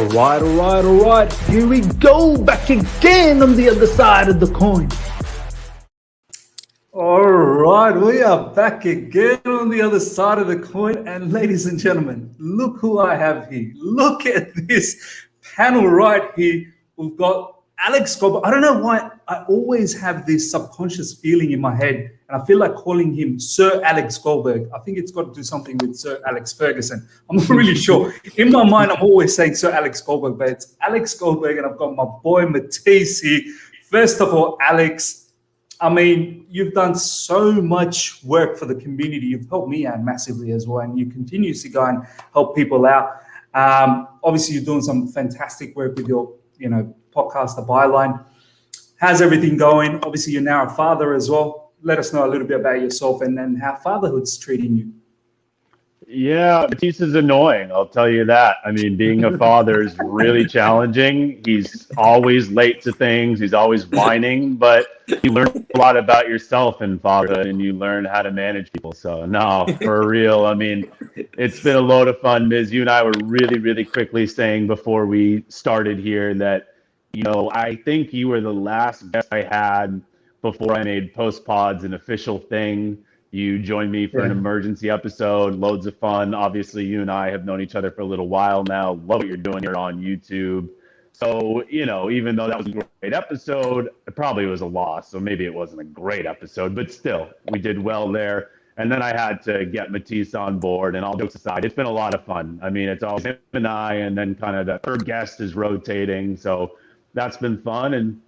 All right. Here we go, back again on the other side of the coin. All right, we are back again on the other side of the coin. And ladies and gentlemen, look who I have here. Look at this panel right here. We've got Alex Goldberg. I don't know why I always have this subconscious feeling in my head, and I feel like calling him Sir Alex Goldberg. I think it's got to do something with Sir Alex Ferguson. I'm not really sure. In my mind, I'm always saying Sir Alex Goldberg, but it's Alex Goldberg, and I've got my boy Matisse here. First of all, Alex, I mean, you've done so much work for the community. You've helped me out massively as well, and you continuously go and help people out. Obviously, you're doing some fantastic work with your, podcast, the Byline. How's everything going? Obviously, you're now a father as well. Let us know a little bit about yourself and then how fatherhood's treating you. Yeah, Matisse is annoying, I'll tell you that. I mean, being a father is really challenging. He's always late to things. He's always whining, but you learn a lot about yourself in fatherhood and you learn how to manage people. So, no, for real, I mean, it's been a load of fun. Miz, you and I were really, really quickly saying before we started here that, I think you were the last guest I had before I made Post Pods an official thing. You joined me for an emergency episode, loads of fun. Obviously, you and I have known each other for a little while now. Love what you're doing here on YouTube. So, even though that was a great episode, it probably was a loss. So maybe it wasn't a great episode, but still, we did well there. And then I had to get Matisse on board, and all jokes aside, it's been a lot of fun. I mean, it's always him and I, and then kind of the third guest is rotating. So that's been fun. And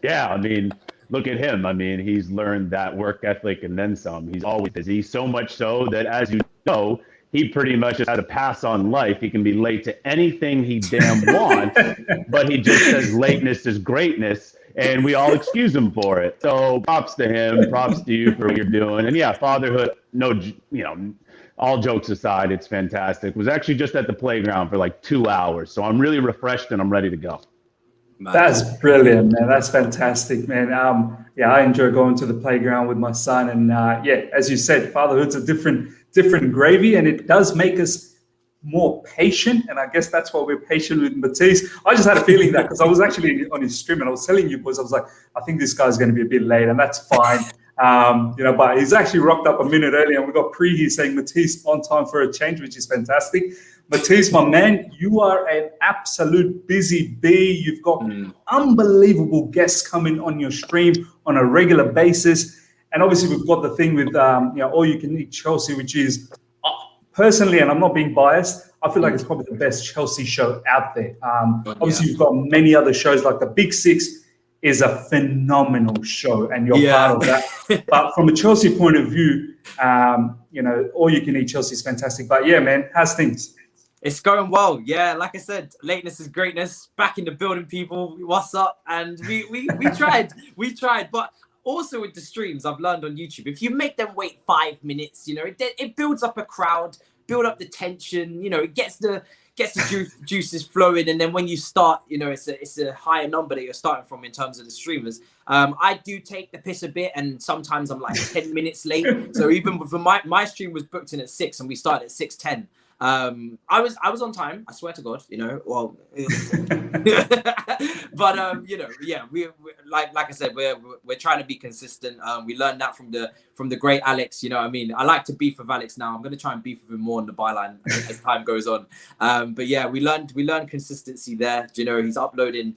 yeah, I mean, look at him. I mean, he's learned that work ethic and then some. He's always busy, so much so that, as you know, he pretty much has a pass on life. He can be late to anything he damn wants, but he just says lateness is greatness, and we all excuse him for it. So props to him, props to you for what you're doing. And yeah, fatherhood, all jokes aside, it's fantastic. Was actually just at the playground for like 2 hours. So I'm really refreshed and I'm ready to go. That's brilliant, man. That's fantastic, man. I enjoy going to the playground with my son, and as you said, fatherhood's a different gravy, and it does make us more patient. And I guess that's why we're patient with Matisse. I just had a feeling that because I was actually on his stream, and I was telling you boys, I was like, I think this guy's going to be a bit late, and that's fine. But he's actually rocked up a minute early, and we got Pre here saying Matisse on time for a change, which is fantastic. Matisse, my man, you are an absolute busy bee. You've got unbelievable guests coming on your stream on a regular basis. And obviously we've got the thing with, All You Can Eat Chelsea, which is personally, and I'm not being biased, I feel like it's probably the best Chelsea show out there. Obviously you've got many other shows like the Big Six is a phenomenal show, and you're part of that. But from a Chelsea point of view, All You Can Eat Chelsea is fantastic. But yeah, man, how's things? It's going well. Yeah, like I said, lateness is greatness. Back in the building, people. What's up? And we tried. We tried. But also with the streams, I've learned on YouTube, if you make them wait 5 minutes, it builds up a crowd, build up the tension. It gets the juices flowing. And then when you start, it's a higher number that you're starting from in terms of the streamers. I do take the piss a bit, and sometimes I'm like 10 minutes late. So even with my stream was booked in at 6, and we started at 6:10. I was on time, I swear to God, but we like I said, we're trying to be consistent. We learned that from the great Alex. I like to beef with Alex now. I'm going to try and beef with him more on the Byline as time goes on. But yeah, we learned consistency there. He's uploading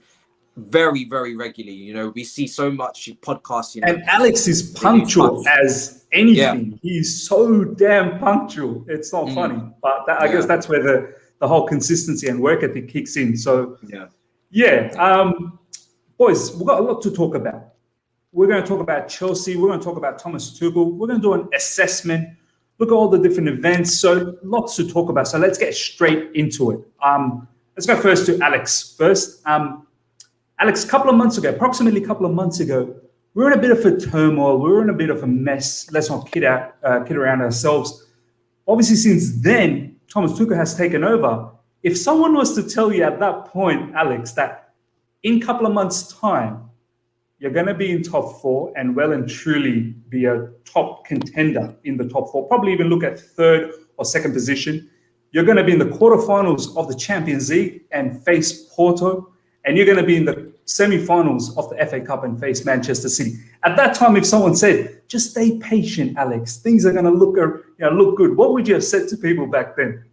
very, very regularly. We see so much podcasts. And Alex is punctual as anything. Yeah. He's so damn punctual. It's not funny, but I guess that's where the whole consistency and work ethic kicks in. So boys, we've got a lot to talk about. We're going to talk about Chelsea. We're going to talk about Thomas Tuchel. We're going to do an assessment. Look at all the different events. So lots to talk about. So let's get straight into it. Let's go first to Alex first. Alex, approximately a couple of months ago, we were in a bit of a turmoil. We were in a bit of a mess. Let's not kid around ourselves. Obviously, since then, Thomas Tuchel has taken over. If someone was to tell you at that point, Alex, that in a couple of months' time, you're going to be in top 4 and well and truly be a top contender in the top 4, probably even look at 3rd or 2nd position, You're going to be in the quarterfinals of the Champions League and face Porto, and you're going to be in the semi-finals of the FA Cup and face Manchester City. At that time, if someone said, just stay patient, Alex, things are going to look good, what would you have said to people back then?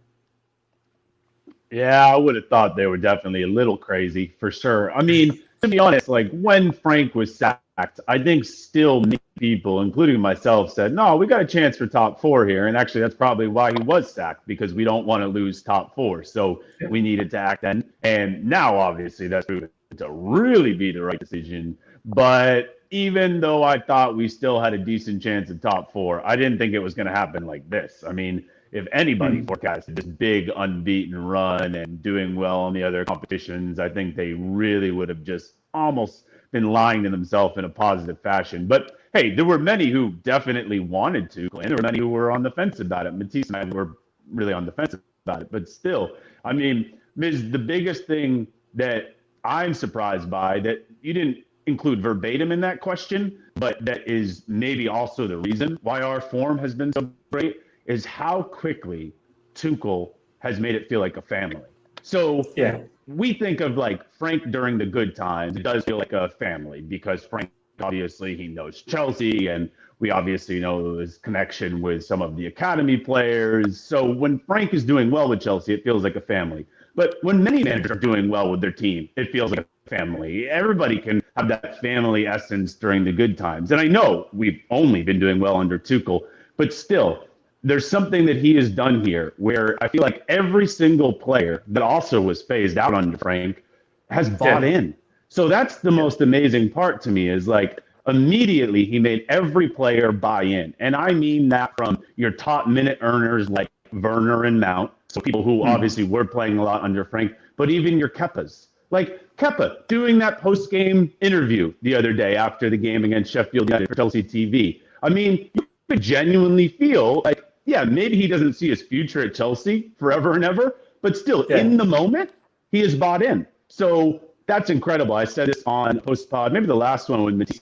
Yeah, I would have thought they were definitely a little crazy, for sure. I mean, to be honest, like when Frank was sacked, I think still many people, including myself, said, no, we got a chance for top four here. And actually, that's probably why he was sacked, because we don't want to lose top four. So we needed to act then. And now, obviously, that's proven to really be the right decision. But even though I thought we still had a decent chance of top four, I didn't think it was going to happen like this. I mean, if anybody forecasted this big unbeaten run and doing well in the other competitions, I think they really would have just almost been lying to themselves in a positive fashion. But hey, there were many who definitely wanted to, and there were many who were on the fence about it. Matisse and I were really on the fence about it. But still, I mean, Miz, the biggest thing that I'm surprised by, that you didn't include verbatim in that question, but that is maybe also the reason why our form has been so great, is how quickly Tuchel has made it feel like a family. So we think of like Frank during the good times. It does feel like a family because Frank, obviously, he knows Chelsea, and we obviously know his connection with some of the academy players. So when Frank is doing well with Chelsea, it feels like a family. But when many managers are doing well with their team, it feels like a family. Everybody can have that family essence during the good times. And I know we've only been doing well under Tuchel, but still, there's something that he has done here where I feel like every single player that also was phased out under Frank has bought in. So that's the most amazing part to me, is like immediately he made every player buy in. And I mean that from your top minute earners like Werner and Mount, so people who obviously were playing a lot under Frank, but even your Kepas. Like Kepa doing that post-game interview the other day after the game against Sheffield United for Chelsea TV. I mean, you could genuinely feel like, yeah, maybe he doesn't see his future at Chelsea forever and ever, but still, in the moment, he has bought in. So that's incredible. I said this on post-pod, maybe the last one with Matisse.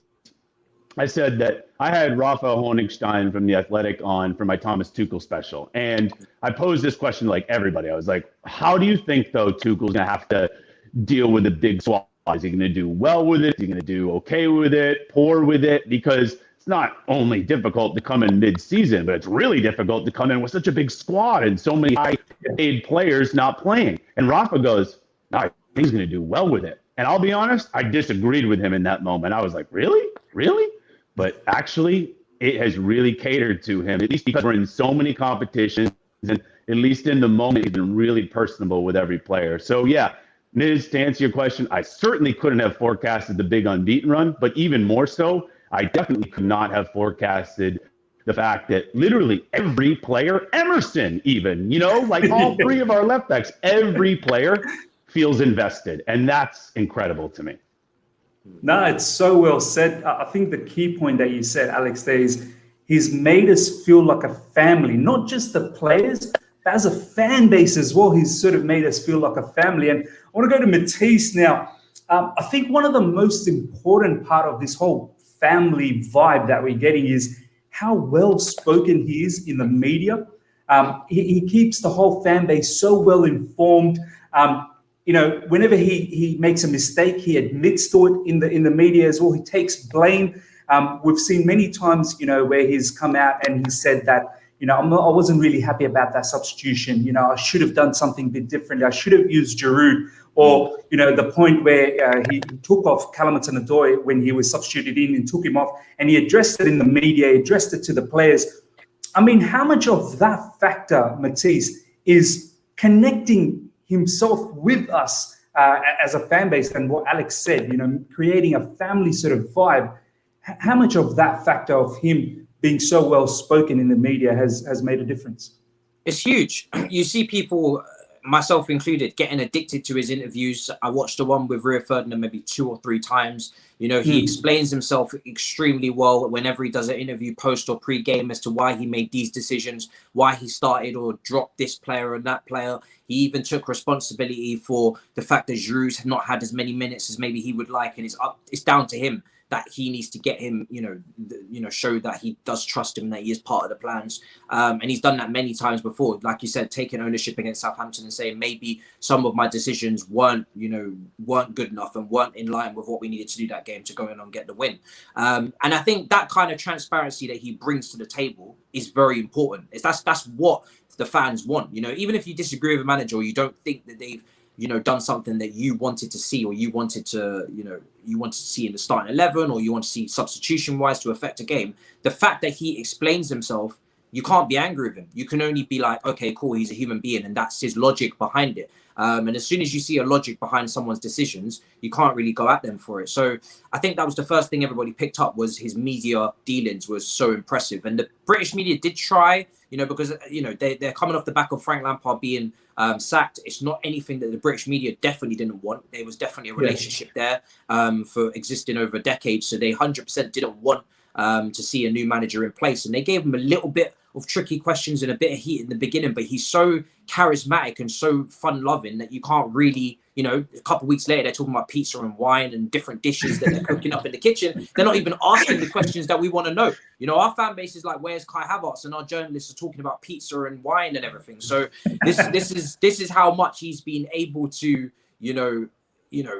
I said that I had Rafa Honigstein from The Athletic on for my Thomas Tuchel special. And I posed this question to like everybody. I was like, how do you think, though, Tuchel's going to have to deal with the big squad? Is he going to do well with it? Is he going to do okay with it, poor with it? Because it's not only difficult to come in mid-season, but it's really difficult to come in with such a big squad and so many high-paid players not playing. And Rafa goes, no, I think he's going to do well with it. And I'll be honest, I disagreed with him in that moment. I was like, really? Really? But actually, it has really catered to him, at least because we're in so many competitions. And at least in the moment, he's been really personable with every player. So, yeah, Miz, to answer your question, I certainly couldn't have forecasted the big unbeaten run, but even more so, I definitely could not have forecasted the fact that literally every player, Emerson even, you know, like all three of our left backs, every player feels invested. And that's incredible to me. No, it's so well said. I think the key point that you said, Alex, there is he's made us feel like a family, not just the players, but as a fan base as well. He's sort of made us feel like a family. And I want to go to Matisse now. I think one of the most important part of this whole family vibe that we're getting is how well spoken he is in the media. He keeps the whole fan base so well informed. You know, whenever he makes a mistake, he admits to it in the media as well. He takes blame. We've seen many times, you know, where he's come out and he said that, you know, I wasn't really happy about that substitution. You know, I should have done something a bit differently. I should have used Giroud. Or, you know, the point where he took off Haaland when he was substituted in and took him off, and he addressed it in the media, he addressed it to the players. I mean, how much of that factor, Matisse, is connecting himself with us as a fan base, and what Alex said, you know, creating a family sort of vibe? How much of that factor of him being so well spoken in the media has made a difference? It's huge. You see people, myself included, getting addicted to his interviews. I watched the one with Rio Ferdinand maybe 2 or 3 times. You know, he explains himself extremely well whenever he does an interview post or pre-game as to why he made these decisions, why he started or dropped this player and that player. He even took responsibility for the fact that Giroud had not had as many minutes as maybe he would like, and it's down to him. that he needs to get him, show that he does trust him, that he is part of the plans. And he's done that many times before. Like you said, taking ownership against Southampton and saying maybe some of my decisions weren't good enough and weren't in line with what we needed to do that game to go in and get the win. And I think that kind of transparency that he brings to the table is very important. That's what the fans want. Even if you disagree with a manager or you don't think that they've done something that you wanted to see, or you wanted to see in the starting 11, or you want to see substitution wise to affect a game, the fact that he explains himself, you can't be angry with him. You can only be like, okay, cool, he's a human being, and that's his logic behind it. And as soon as you see a logic behind someone's decisions, you can't really go at them for it. So I think that was the first thing everybody picked up, was his media dealings was so impressive. And the British media did try, because they're coming off the back of Frank Lampard being sacked. It's not anything that the British media definitely didn't want. There was definitely a relationship there for existing over a decade. So they 100% didn't want to see a new manager in place. And they gave him a little bit of tricky questions and a bit of heat in the beginning, but he's so charismatic and so fun-loving that you can't really, a couple of weeks later, they're talking about pizza and wine and different dishes that they're cooking up in the kitchen. They're not even asking the questions that we want to know. Our fan base is like, where's Kai Havertz? And our journalists are talking about pizza and wine and everything. So this is how much he's been able to,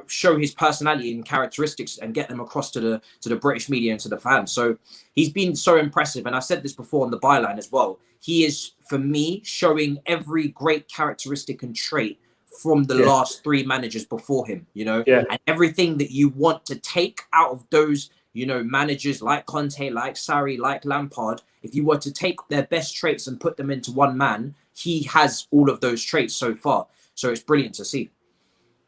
show his personality and characteristics and get them across to the British media and to the fans. So he's been so impressive. And I've said this before on the Byline as well. He is, for me, showing every great characteristic and trait from the last three managers before him, and everything that you want to take out of those, managers like Conte, like Sarri, like Lampard. If you were to take their best traits and put them into one man, he has all of those traits so far. So it's brilliant to see.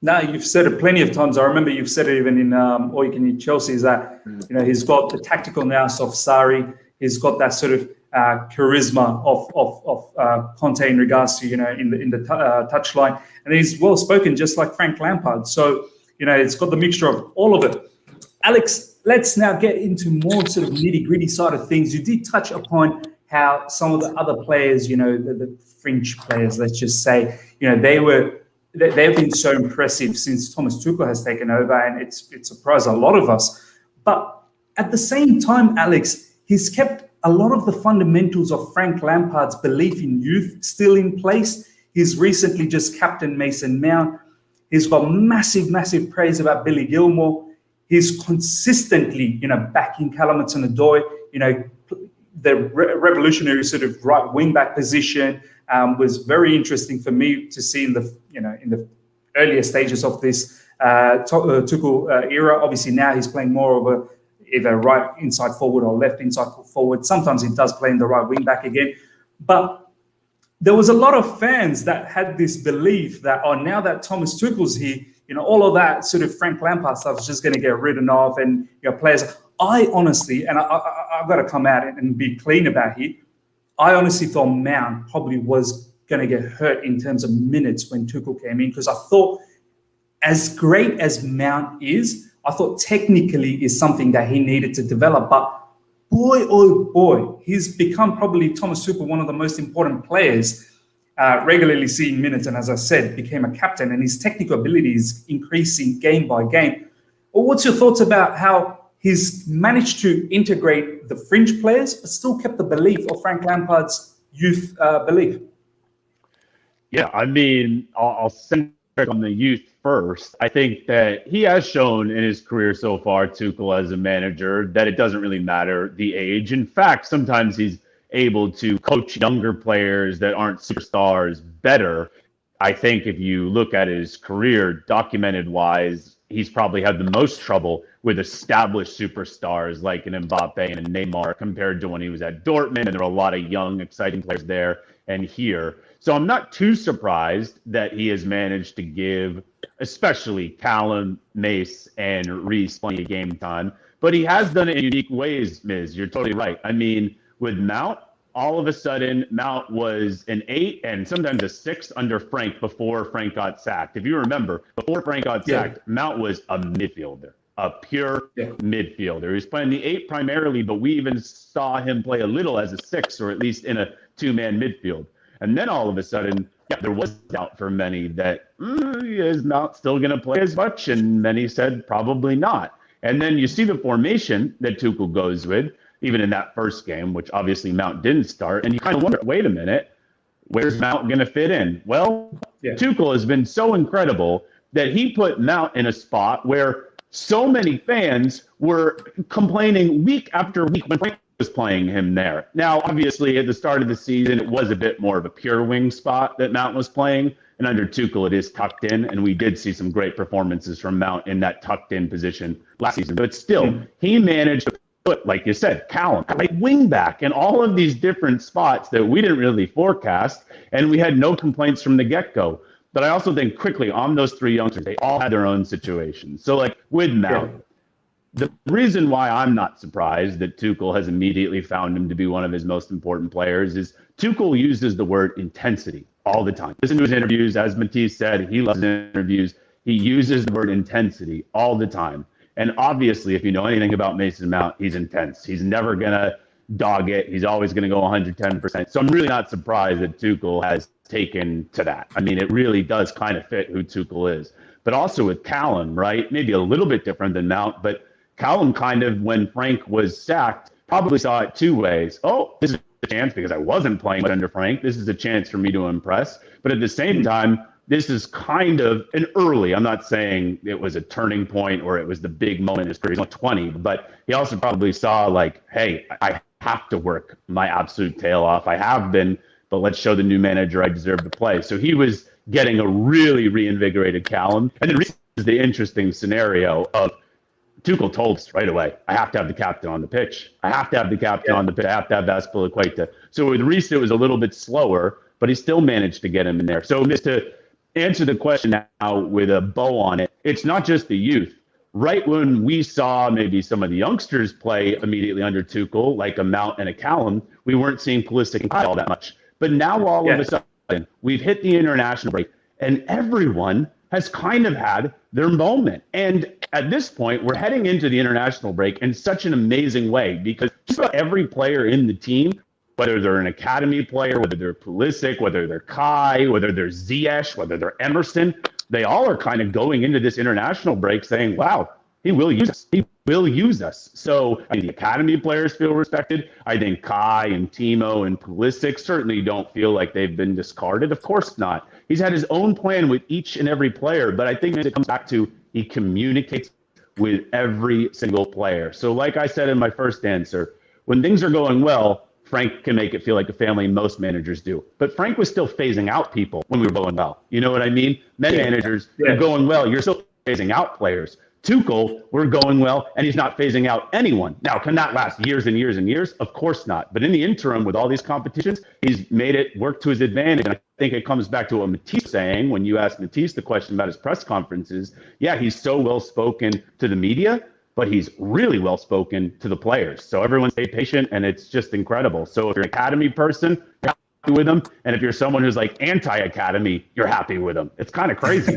Now, you've said it plenty of times. I remember you've said it even in All You Can Eat Chelsea, is that, he's got the tactical nous of Sarri. He's got that sort of charisma of Conte in regards to, in the touchline. And he's well-spoken, just like Frank Lampard. So, it's got the mixture of all of it. Alex, let's now get into more sort of nitty-gritty side of things. You did touch upon how some of the other players, the fringe players, let's just say, they've been so impressive since Thomas Tuchel has taken over, and it surprised a lot of us. But at the same time, Alex, he's kept a lot of the fundamentals of Frank Lampard's belief in youth still in place. He's recently just captained Mason Mount. He's got massive, massive praise about Billy Gilmore. He's consistently, backing Callum Hudson-Odoi, the revolutionary sort of right wing back position. Was very interesting for me to see in the earlier stages of this Tuchel era. Obviously now he's playing more of a either right inside forward or left inside forward. Sometimes he does play in the right wing back again. But there was a lot of fans that had this belief that, now that Thomas Tuchel's here, all of that sort of Frank Lampard stuff is just going to get written off, and players. I honestly, and I've got to come out and be clean about it, I honestly thought Mount probably was going to get hurt in terms of minutes when Tuchel came in, because I thought, as great as Mount is, I thought technically is something that he needed to develop. But boy, oh boy, he's become probably Thomas Tuchel, one of the most important players, regularly seeing minutes. And as I said, became a captain, and his technical ability is increasing game by game. Well, what's your thoughts about how he's managed to integrate the fringe players, but still kept the belief of Frank Lampard's youth belief? Yeah, I mean, I'll center on the youth first. I think that he has shown in his career so far, Tuchel as a manager, that it doesn't really matter the age. In fact, sometimes he's able to coach younger players that aren't superstars better. I think if you look at his career, documented-wise, he's probably had the most trouble with established superstars like an Mbappe and a Neymar compared to when he was at Dortmund, and there were a lot of young, exciting players there and here. So I'm not too surprised that he has managed to give, especially Callum, Mace, and Reece plenty of game time. But he has done it in unique ways, Miz. You're totally right. I mean, with Mount, all of a sudden, Mount was an 8 and sometimes a 6 under Frank before Frank got sacked. If you remember, before Frank got sacked, Mount was a midfielder, a pure midfielder. He was playing the 8 primarily, but we even saw him play a little as a 6, or at least in a 2-man midfield. And then all of a sudden, there was doubt for many that is Mount still going to play as much, and many said probably not. And then you see the formation that Tuchel goes with, even in that first game, which obviously Mount didn't start. And you kind of wonder, wait a minute, where's Mount going to fit in? Well, Tuchel has been so incredible that he put Mount in a spot where so many fans were complaining week after week when Frank was playing him there. Now, obviously, at the start of the season, it was a bit more of a pure wing spot that Mount was playing. And under Tuchel, it is tucked in. And we did see some great performances from Mount in that tucked in position last season. But still, he managed to put, like you said, Callum, right wing back, and all of these different spots that we didn't really forecast. And we had no complaints from the get-go. But I also think quickly on those three youngsters, they all had their own situations. So like with Mount, the reason why I'm not surprised that Tuchel has immediately found him to be one of his most important players is Tuchel uses the word intensity all the time. Listen to his interviews. As Matisse said, he loves interviews. He uses the word intensity all the time. And obviously, if you know anything about Mason Mount, he's intense. He's never going to dog it. He's always going to go 110%. So I'm really not surprised that Tuchel has taken to that. I mean, it really does kind of fit who Tuchel is. But also with Callum, right? Maybe a little bit different than Mount, but Callum kind of, when Frank was sacked, probably saw it two ways. Oh, this is a chance because I wasn't playing under Frank. This is a chance for me to impress. But at the same time, this is kind of an early, I'm not saying it was a turning point or it was the big moment in his career. He's only 20, but he also probably saw like, hey, I have to work my absolute tail off. I have been, but let's show the new manager I deserve to play. So he was getting a really reinvigorated Callum. And then this is the interesting scenario of Tuchel told us right away, I have to have the captain on the pitch. I have to have the captain on the pitch. I have to have Azpilicueta. So with Reece, it was a little bit slower, but he still managed to get him in there. So just to answer the question now with a bow on it, it's not just the youth. Right when we saw maybe some of the youngsters play immediately under Tuchel, like a Mount and a Callum, we weren't seeing Pulisic and Kyle that much. But now all of a sudden, we've hit the international break, and everyone has kind of had their moment. And at this point, we're heading into the international break in such an amazing way because just about every player in the team, whether they're an academy player, whether they're Pulisic, whether they're Kai, whether they're Ziyech, whether they're Emerson, they all are kind of going into this international break saying, wow, he will use us. He will use us. So I mean, the academy players feel respected. I think Kai and Timo and Pulisic certainly don't feel like they've been discarded. Of course not. He's had his own plan with each and every player, but I think it comes back to he communicates with every single player. So like I said in my first answer, when things are going well, Frank can make it feel like a family. Most managers do. But Frank was still phasing out people when we were going well. You know what I mean? Many managers are going well. You're still phasing out players. Tuchel, we're going well, and he's not phasing out anyone. Now, can that last years and years and years? Of course not. But in the interim, with all these competitions, he's made it work to his advantage. And I think it comes back to what Matisse saying when you asked Matisse the question about his press conferences. Yeah, he's so well-spoken to the media, but he's really well-spoken to the players. So everyone stay patient, and it's just incredible. So if you're an academy person, you're happy with him. And if you're someone who's like anti-academy, you're happy with him. It's kind of crazy.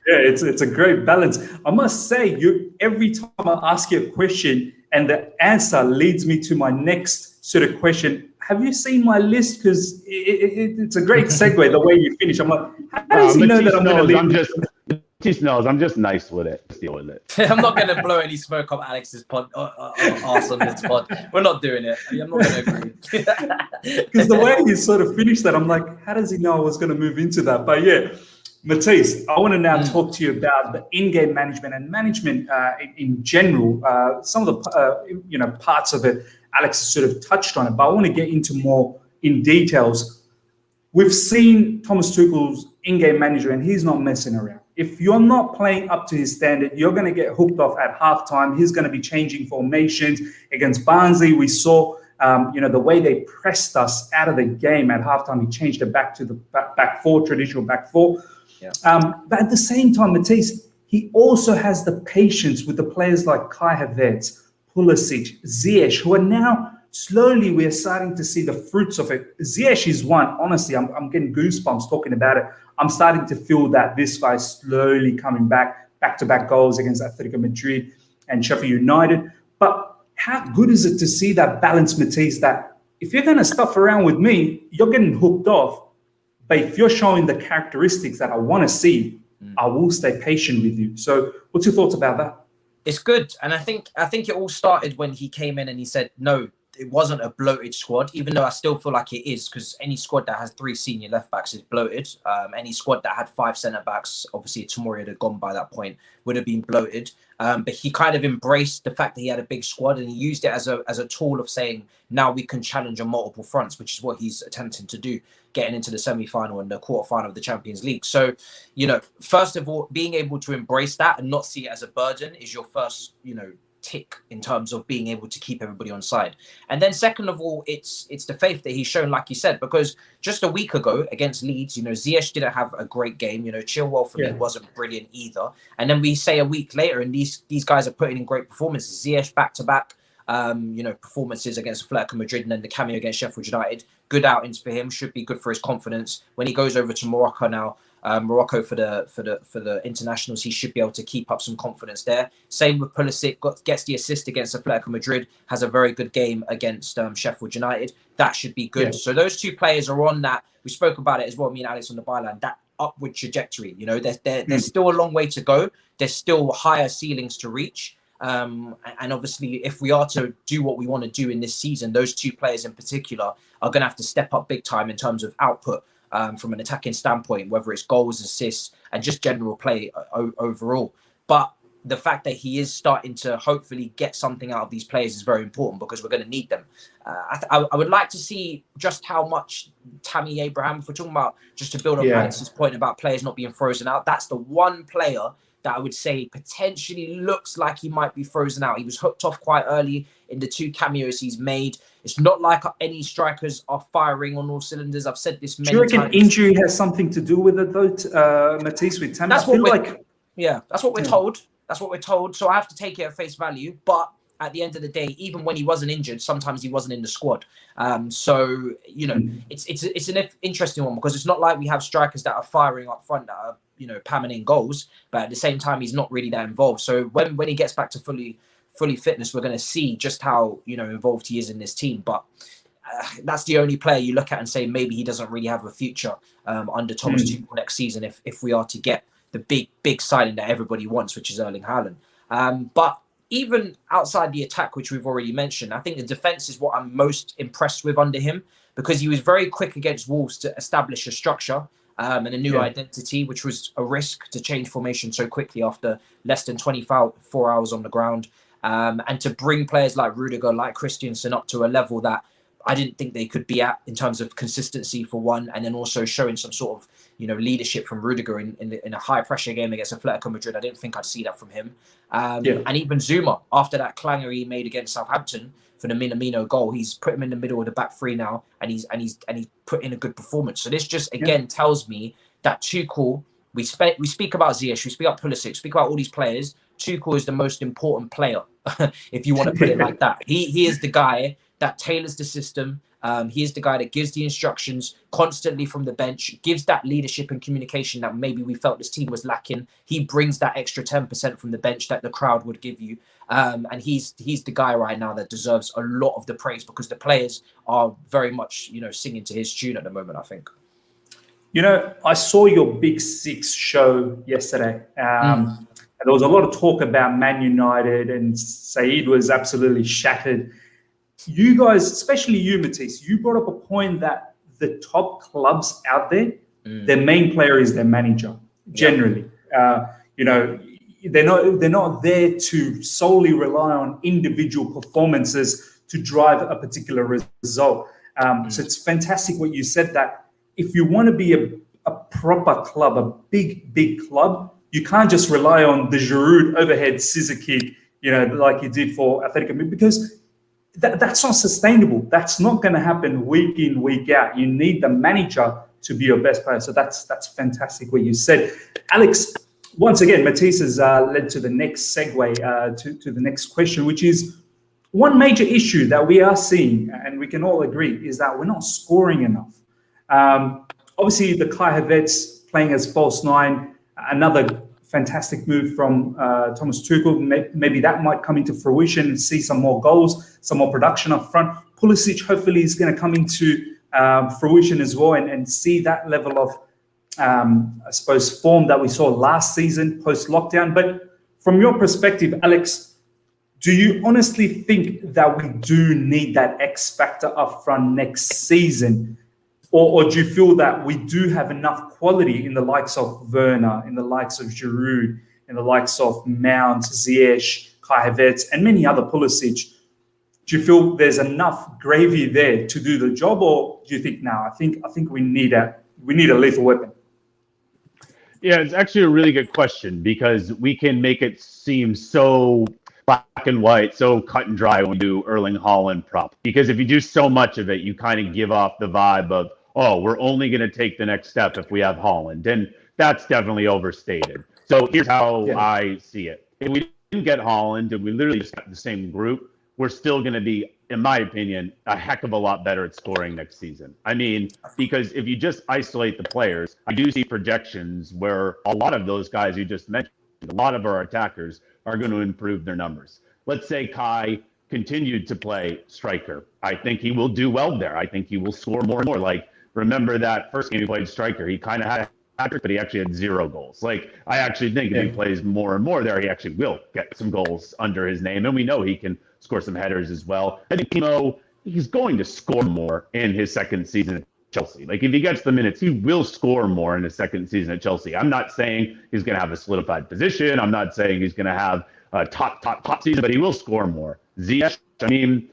It's a great balance. I must say, every time I ask you a question and the answer leads me to my next sort of question, have you seen my list? Because it's a great segue, the way you finish. I'm like, how does he know that I'm going to leave? Matisse knows I'm just nice with it. Deal with it. I'm not going to blow any smoke up Alex's pod, arse on this pod. We're not doing it. I'm not going to agree. Because the way he sort of finished that, I'm like, how does he know I was going to move into that? But yeah, Matisse, I want to now talk to you about the in-game management and management in general. Some of the parts of it, Alex has sort of touched on it, but I want to get into more in details. We've seen Thomas Tuchel's in-game manager, and he's not messing around. If you're not playing up to his standard, you're going to get hooked off at halftime. He's going to be changing formations. Against Barnsley, we saw the way they pressed us out of the game at halftime. He changed it back to the back four, traditional back four. Yeah. But at the same time, Matisse, he also has the patience with the players like Kai Havertz, Pulisic, Ziyech, who are now slowly we're starting to see the fruits of it. Ziyech is one. Honestly, I'm getting goosebumps talking about it. I'm starting to feel that this guy's slowly coming back-to-back goals against Atletico Madrid and Sheffield United. But how good is it to see that balance, Matisse, that if you're going to stuff around with me, you're getting hooked off. But if you're showing the characteristics that I want to see, I will stay patient with you. So what's your thoughts about that? It's good, and I think it all started when he came in and he said, no, it wasn't a bloated squad, even though I still feel like it is, because any squad that has 3 senior left backs is bloated. Any squad that had 5 centre backs, obviously Tomori had gone by that point, would have been bloated. But he kind of embraced the fact that he had a big squad, and he used it as a tool of saying, now we can challenge on multiple fronts, which is what he's attempting to do, getting into the semi-final and the quarter-final of the Champions League. So, you know, first of all, being able to embrace that and not see it as a burden is your first, you know, tick in terms of being able to keep everybody on side. And then second of all, it's the faith that he's shown, like you said, because just a week ago against Leeds, you know, Ziyech didn't have a great game. You know, Chilwell for me wasn't brilliant either. And then we say a week later, and these guys are putting in great performances. Ziyech back-to-back, you know, performances against Atletico Madrid and then the cameo against Sheffield United. Good outings for him, should be good for his confidence. When he goes over to Morocco now, Morocco for the internationals, he should be able to keep up some confidence there. Same with Pulisic, gets the assist against Atletico Madrid, has a very good game against Sheffield United. That should be good. So those 2 players are on that. We spoke about it as well, me and Alex on the byline, that upward trajectory. You know, there's still a long way to go. There's still higher ceilings to reach. And obviously, if we are to do what we want to do in this season, those 2 players in particular are going to have to step up big time in terms of output. From an attacking standpoint, whether it's goals, assists, and just general play overall. But the fact that he is starting to hopefully get something out of these players is very important, because we're going to need them. I would like to see just how much Tammy Abraham, if we're talking about, just to build on Alex's point about players not being frozen out, that's the one player that I would say potentially looks like he might be frozen out. He was hooked off quite early in the 2 cameos he's made. It's not like any strikers are firing on all cylinders. I've said this many times. Do you reckon injury has something to do with it, though, Matisse, with Tammy? That's what we're told. That's what we're told. So I have to take it at face value. But at the end of the day, even when he wasn't injured, sometimes he wasn't in the squad. So, you know, it's an interesting one, because it's not like we have strikers that are firing up front that are, you know, pamming in goals, but at the same time, he's not really that involved. So when he gets back to fully fitness, we're going to see just how, you know, involved he is in this team. But that's the only player you look at and say maybe he doesn't really have a future under Thomas Tuchel next season if we are to get the big signing that everybody wants, which is Erling Haaland. But even outside the attack, which we've already mentioned, I think the defense is what I'm most impressed with under him, because he was very quick against Wolves to establish a structure and a new identity, which was a risk to change formation so quickly after less than 24 hours on the ground. And to bring players like Rudiger, like Christensen up to a level that I didn't think they could be at in terms of consistency for one, and then also showing some sort of, you know, leadership from Rudiger in a high pressure game against Atletico Madrid. I didn't think I'd see that from him. And even Zuma, after that clanger he made against Southampton for the Minamino goal, he's put him in the middle of the back 3 now, and he's put in a good performance. So this just again tells me that Tuchel, we speak about Ziyech, we speak about Pulisic, speak about all these players. Tuchel is the most important player, if you want to put it like that. He is the guy that tailors the system. He is the guy that gives the instructions constantly from the bench, gives that leadership and communication that maybe we felt this team was lacking. He brings that extra 10% from the bench that the crowd would give you. And he's the guy right now that deserves a lot of the praise, because the players are very much, you know, singing to his tune at the moment, I think. You know, I saw your Big Six show yesterday. And there was a lot of talk about Man United, and Saeed was absolutely shattered. You guys, especially you, Matisse, you brought up a point that the top clubs out there, their main player is their manager, generally. You know, they're not there to solely rely on individual performances to drive a particular result. So it's fantastic what you said, that if you want to be a proper club, a big club, you can't just rely on the Giroud overhead scissor kick, you know, like you did for Atletico, because that's not sustainable. That's not going to happen week in, week out. You need the manager to be your best player. So that's fantastic what you said. Alex, once again, Matisse has led to the next segue to the next question, which is one major issue that we are seeing, and we can all agree, is that we're not scoring enough. Obviously, the Kai Havertz playing as false 9, another fantastic move from Thomas Tuchel. Maybe that might come into fruition and see some more goals, some more production up front. Pulisic hopefully is going to come into fruition as well, and see that level of, I suppose, form that we saw last season post-lockdown. But From your perspective, Alex, do you honestly think that we do need that X factor up front next season? Or do you feel that we do have enough quality in the likes of Werner, in the likes of Giroud, in the likes of Mount, Ziyech, Kai Havertz, and many other Pulisic? Do you feel there's enough gravy there to do the job, or do you think, no, I think we need a lethal weapon? Yeah, it's actually a really good question, because we can make it seem so black and white, so cut and dry when we do Erling Haaland prop. Because if you do so much of it, you kind of give off the vibe of, oh, we're only going to take the next step if we have Haaland. And that's definitely overstated. So here's how I see it. If we didn't get Haaland and we literally just got the same group, we're still going to be, in my opinion, a heck of a lot better at scoring next season. I mean, because if you just isolate the players, I do see projections where a lot of those guys you just mentioned, a lot of our attackers are going to improve their numbers. Let's say Kai continued to play striker. I think he will do well there. I think he will score more and more. Like, remember that first game he played striker, he kind of had a hat-trick, but he actually had 0 goals. Like, I actually think if he plays more and more there, he actually will get some goals under his name. And we know he can score some headers as well. I think Timo, he's going to score more in his second season at Chelsea. Like, if he gets the minutes, he will score more in his second season at Chelsea. I'm not saying he's going to have a solidified position. I'm not saying he's going to have a top season, but he will score more. Ziyech, I mean,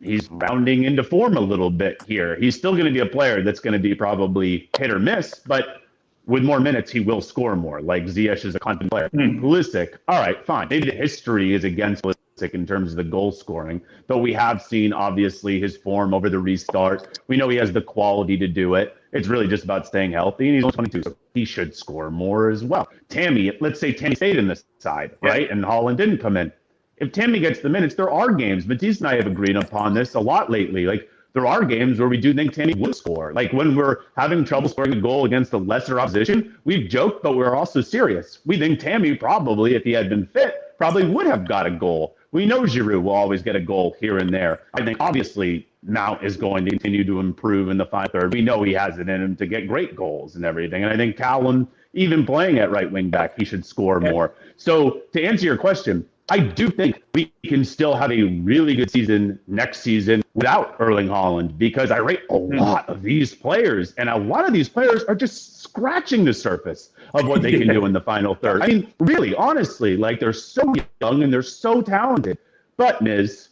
he's rounding into form a little bit here. He's still going to be a player that's going to be probably hit or miss, but with more minutes, he will score more. Like, Ziyech is a constant player. Pulisic, all right, fine. Maybe the history is against Pulisic in terms of the goal scoring, but we have seen, obviously, his form over the restart. We know he has the quality to do it. It's really just about staying healthy, and he's only 22, so he should score more as well. Tammy, let's say Tammy stayed in this side, right, and Haaland didn't come in. If Tammy gets the minutes, there are games. Matisse and I have agreed upon this a lot lately. Like, there are games where we do think Tammy would score. Like, when we're having trouble scoring a goal against a lesser opposition, we've joked, but we're also serious. We think Tammy probably, if he had been fit, probably would have got a goal. We know Giroud will always get a goal here and there. I think, obviously, Mount is going to continue to improve in the final third. We know he has it in him to get great goals and everything. And I think Callum, even playing at right wing back, he should score more. So to answer your question, I do think we can still have a really good season next season without Erling Haaland, because I rate a lot of these players, and a lot of these players are just scratching the surface of what they can do in the final third. I mean, really, honestly, like, they're so young and they're so talented. But, Miz,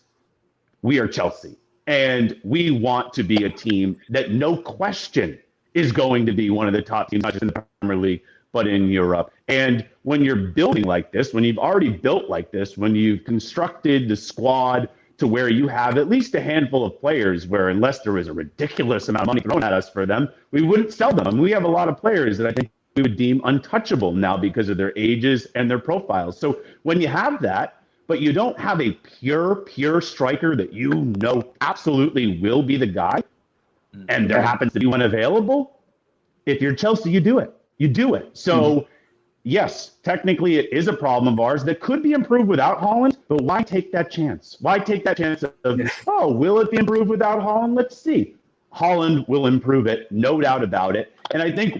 we are Chelsea, and we want to be a team that, no question, is going to be one of the top teams, not just in the Premier League, but in Europe. And when you're building like this, when you've already built like this, when you've constructed the squad to where you have at least a handful of players where, unless there was a ridiculous amount of money thrown at us for them, we wouldn't sell them. And we have a lot of players that I think we would deem untouchable now because of their ages and their profiles. So when you have that, but you don't have a pure striker that you know absolutely will be the guy, and there happens to be one available, if you're Chelsea, you do it. You do it. So, yes, technically it is a problem of ours that could be improved without Haaland, but why take that chance? Why take that chance of, oh, will it be improved without Haaland? Let's see. Haaland will improve it, no doubt about it. And I think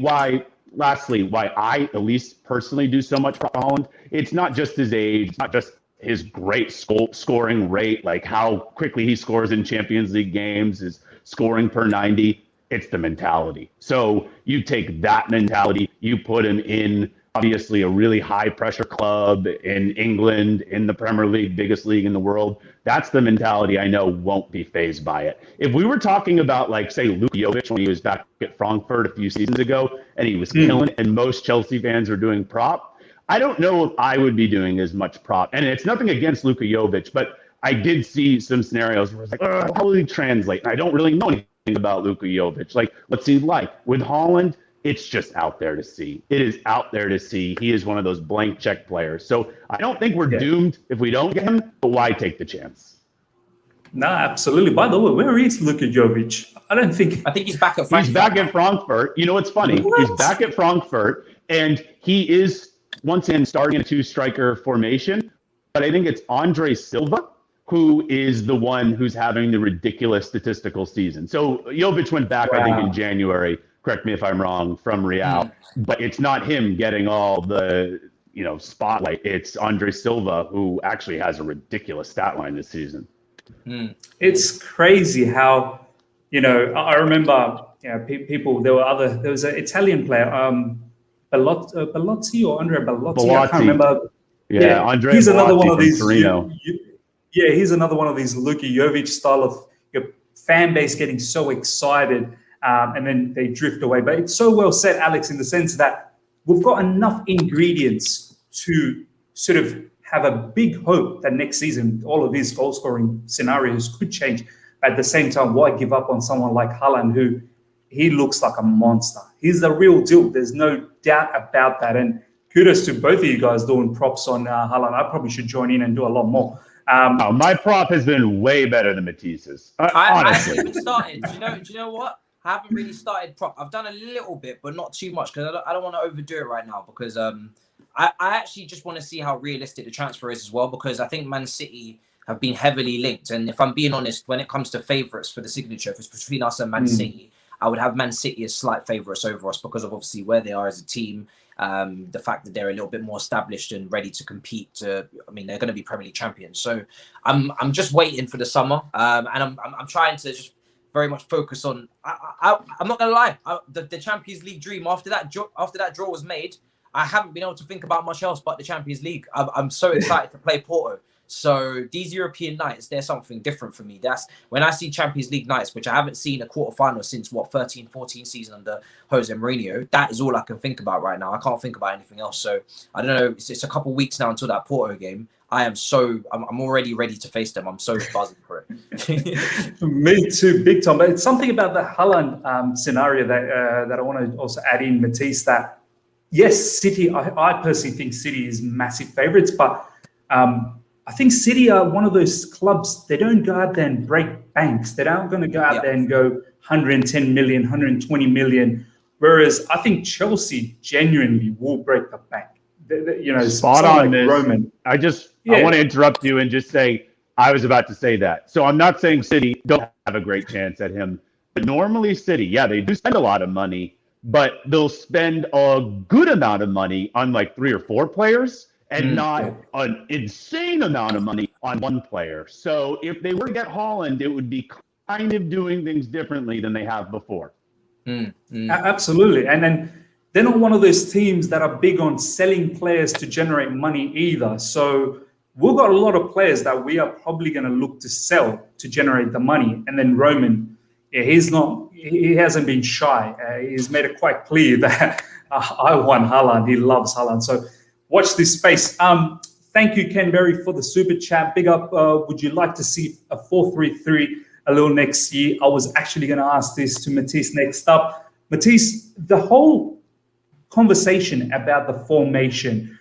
lastly, why I, at least personally, do so much for Haaland, it's not just his age, it's not just his great scoring rate, like how quickly he scores in Champions League games, his scoring per 90. It's the mentality. So you take that mentality, you put him in, obviously, a really high pressure club in England, in the Premier League, biggest league in the world. That's the mentality I know won't be fazed by it. If we were talking about, like, say, Luka Jovic when he was back at Frankfurt a few seasons ago and he was killing it, and most Chelsea fans are doing prop, I don't know if I would be doing as much prop. And it's nothing against Luka Jovic, but I did see some scenarios where it's like, how will he translate? And I don't really know anything about Luka Jovic. Like, what's he like? With Haaland, it's just out there to see. It is out there to see. He is one of those blank check players. So I don't think we're doomed if we don't get him, but why take the chance? No, absolutely. By the way, where is Luka Jovic? I think he's back at Frankfurt. He's back at Frankfurt. You know what's funny? What? He's back at Frankfurt, and he is, once again, starting a two-striker formation. But I think it's Andre Silva who is the one who's having the ridiculous statistical season. So Jovic went back, I think, in January, correct me if I'm wrong, from Real. But it's not him getting all the spotlight, it's Andre Silva, who actually has a ridiculous stat line this season. It's crazy how, I remember, people, there was an Italian player, Bellotti or Andrea Bellotti. I can't remember. Yeah, Andrea he's another Bellotti one of these. Torino. He's another one of these Luka Jovic style of your fan base getting so excited, and then they drift away. But it's so well said, Alex, in the sense that we've got enough ingredients to sort of have a big hope that next season all of these goal scoring scenarios could change. But at the same time, why give up on someone like Haaland, who he looks like a monster? He's the real deal. There's no doubt about that. And kudos to both of you guys doing props on Haaland. I probably should join in and do a lot more. My prop has been way better than Matisse's. Honestly, I haven't started. Do you know what? I haven't really started prop. I've done a little bit, but not too much, because I don't want to overdo it right now, because I actually just want to see how realistic the transfer is as well, because I think Man City have been heavily linked. And if I'm being honest, when it comes to favourites for the signature, if it's between us and Man City, I would have Man City as slight favourites over us because of obviously where they are as a team, the fact that they're a little bit more established and ready to compete. They're going to be Premier League champions. So I'm just waiting for the summer, and I'm trying to just very much focus on. I'm not going to lie, the Champions League dream after that draw was made, I haven't been able to think about much else but the Champions League. I'm so excited to play Porto. So these European nights, they're something different for me. That's when I see Champions League nights, which I haven't seen a quarterfinal since 13-14 season under Jose Mourinho. That is all I can think about right now. I can't think about anything else. So I don't know. It's a couple of weeks now until that Porto game. I'm already ready to face them. I'm so buzzing for it. Me too, big time. But it's something about the Haaland scenario that I want to also add in, Matisse, that yes, City, I personally think City is massive favourites, but I think City are one of those clubs, they don't go out there and break banks. They're not going to go out there and go 110 million, 120 million. Whereas I think Chelsea genuinely will break the bank. Spot on, like Roman. I want to interrupt you and just say, I was about to say that. So I'm not saying City don't have a great chance at him. But normally City, they do spend a lot of money, but they'll spend a good amount of money on like 3 or 4 players. And not an insane amount of money on one player. So if they were to get Haaland, it would be kind of doing things differently than they have before. Absolutely. And then they're not one of those teams that are big on selling players to generate money either. So we've got a lot of players that we are probably going to look to sell to generate the money. And then Roman, he hasn't been shy. He's made it quite clear that I want Haaland. He loves Haaland. So watch this space. Thank you, Ken Berry, for the super chat. Big up. Would you like to see a 4-3-3 a little next year? I was actually going to ask this to Matisse next up. Matisse, the whole conversation about the formation,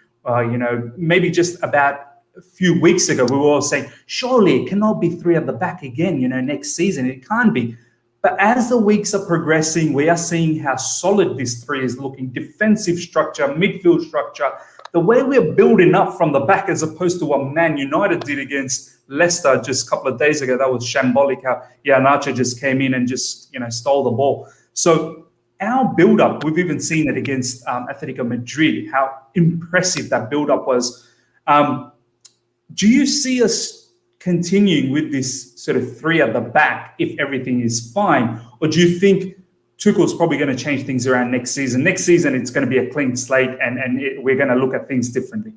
maybe just about a few weeks ago, we were all saying, surely it cannot be 3 at the back again, next season. It can't be. But as the weeks are progressing, we are seeing how solid this 3 is looking. Defensive structure, midfield structure, the way we're building up from the back as opposed to what Man United did against Leicester just a couple of days ago. That was shambolic how Iheanacho just came in and just, stole the ball. So our build-up, we've even seen it against Atletico Madrid, how impressive that build-up was. Do you see us continuing with this sort of 3 at the back if everything is fine? Or do you think Tuchel's probably going to change things around next season? Next season, it's going to be a clean slate and we're going to look at things differently.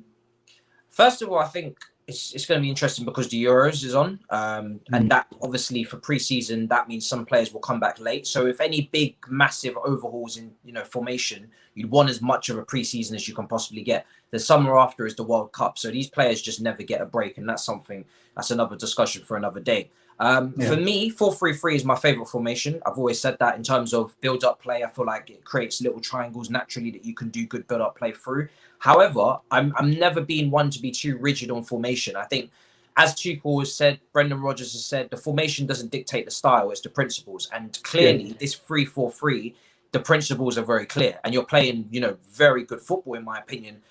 First of all, I think it's going to be interesting because the Euros is on. And that obviously for pre-season, that means some players will come back late. So if any big, massive overhauls in formation, you'd want as much of a pre-season as you can possibly get. The summer after is the World Cup. So these players just never get a break. And that's another discussion for another day. For me, 4-3-3 is my favorite formation. I've always said that in terms of build-up play. I feel like it creates little triangles naturally that you can do good build-up play through. However, I'm never been one to be too rigid on formation. I think, as Tuchel has said, Brendan Rodgers has said, the formation doesn't dictate the style, it's the principles. And clearly, this 3-4-3 the principles are very clear, and you're playing, very good football, in my opinion,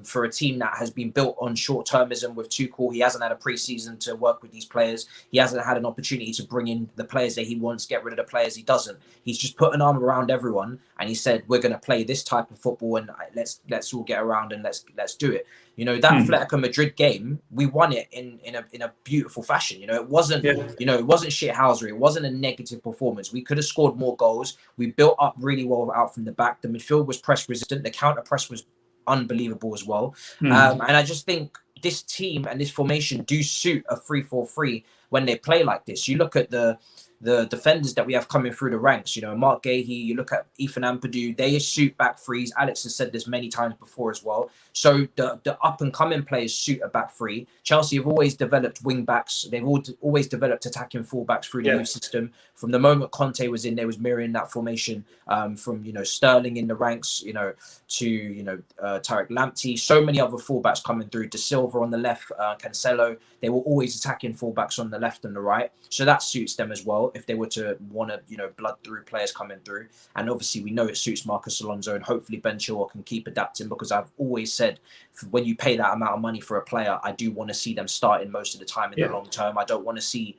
for a team that has been built on short-termism with Tuchel. He hasn't had a pre-season to work with these players. He hasn't had an opportunity to bring in the players that he wants, get rid of the players he doesn't. He's just put an arm around everyone, and he said, we're going to play this type of football, and let's all get around and let's do it. That Atletico Madrid game, we won it in a beautiful fashion. It wasn't, it wasn't shithousery. It wasn't a negative performance. We could have scored more goals. We built up really well out from the back. The midfield was press resistant. The counter press was unbelievable as well. And I just think this team and this formation do suit a 3-4-3 when they play like this. You look at the defenders that we have coming through the ranks, Mark Gahey, you look at Ethan Ampadu, they suit back threes. Alex has said this many times before as well. So the up and coming players suit a back three. Chelsea have always developed wing backs. They've always developed attacking fullbacks through the youth system. From the moment Conte was in, they was mirroring that formation, from Sterling in the ranks, to Tarek Lamptey, so many other fullbacks coming through. De Silva on the left, Cancelo. They were always attacking fullbacks on the left and the right, so that suits them as well. If they were to want to, blood through players coming through, and obviously we know it suits Marcus Alonso, and hopefully Ben Chilwell can keep adapting, because I've always said when you pay that amount of money for a player, I do want to see them starting most of the time in the long term. I don't want to see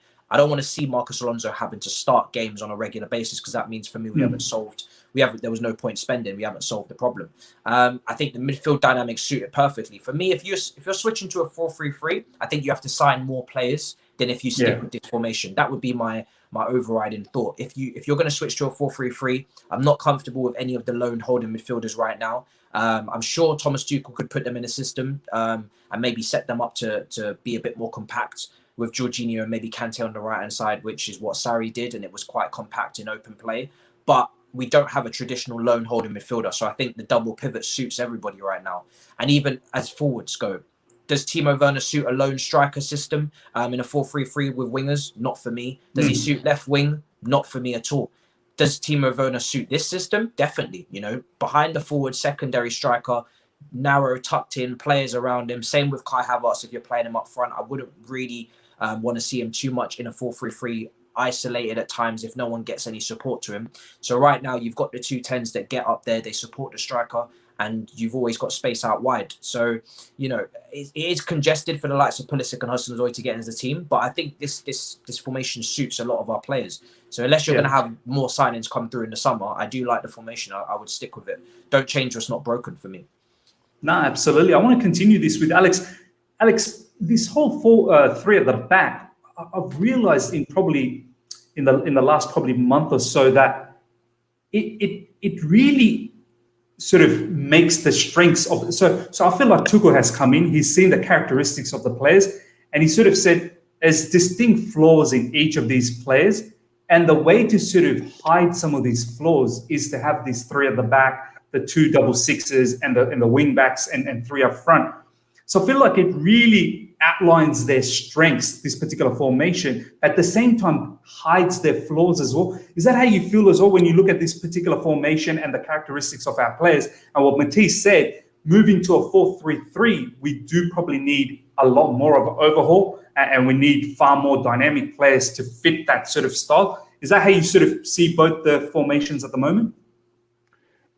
Marcus Alonso having to start games on a regular basis, because that means for me there was no point spending. We haven't solved the problem. I think the midfield dynamics suit it perfectly. For me, if you're switching to a 4-3-3, I think you have to sign more players than if you stick with this formation. That would be my overriding thought. If you're going to switch to a 4-3-3, I'm not comfortable with any of the lone holding midfielders right now. I'm sure Thomas Tuchel could put them in a system and maybe set them up to be a bit more compact, with Jorginho and maybe Kante on the right-hand side, which is what Sarri did, and it was quite compact in open play. But we don't have a traditional lone holding midfielder, so I think the double pivot suits everybody right now. And even as forwards go, does Timo Werner suit a lone striker system in a 4-3-3 with wingers? Not for me. Does he suit left wing? Not for me at all. Does Timo Werner suit this system? Definitely. Behind the forward secondary striker, narrow, tucked in, players around him. Same with Kai Havertz if you're playing him up front. I wouldn't really want to see him too much in a 4-3-3, isolated at times if no one gets any support to him. So right now you've got the 2 10s that get up there, they support the striker, and you've always got space out wide. So, it is congested for the likes of Pulisic and Hudson-Odoi to get into the team, but I think this formation suits a lot of our players. So unless you're going to have more signings come through in the summer, I do like the formation. I would stick with it. Don't change what's not broken for me. No, absolutely. I want to continue this with Alex. Alex, this whole 4-3 at the back, I've realized in the last probably month or so that it really sort of makes the strengths of so I feel like Tuchel has come in, he's seen the characteristics of the players, and he sort of said there's distinct flaws in each of these players, and the way to sort of hide some of these flaws is to have these 3 at the back, the 2 double sixes, and the wing backs and 3 up front. So I feel like it really outlines their strengths, this particular formation, at the same time hides their flaws as well. Is that how you feel as well when you look at this particular formation and the characteristics of our players? And what Matisse said, moving to a 4-3-3, we do probably need a lot more of an overhaul, and we need far more dynamic players to fit that sort of style. Is that how you sort of see both the formations at the moment?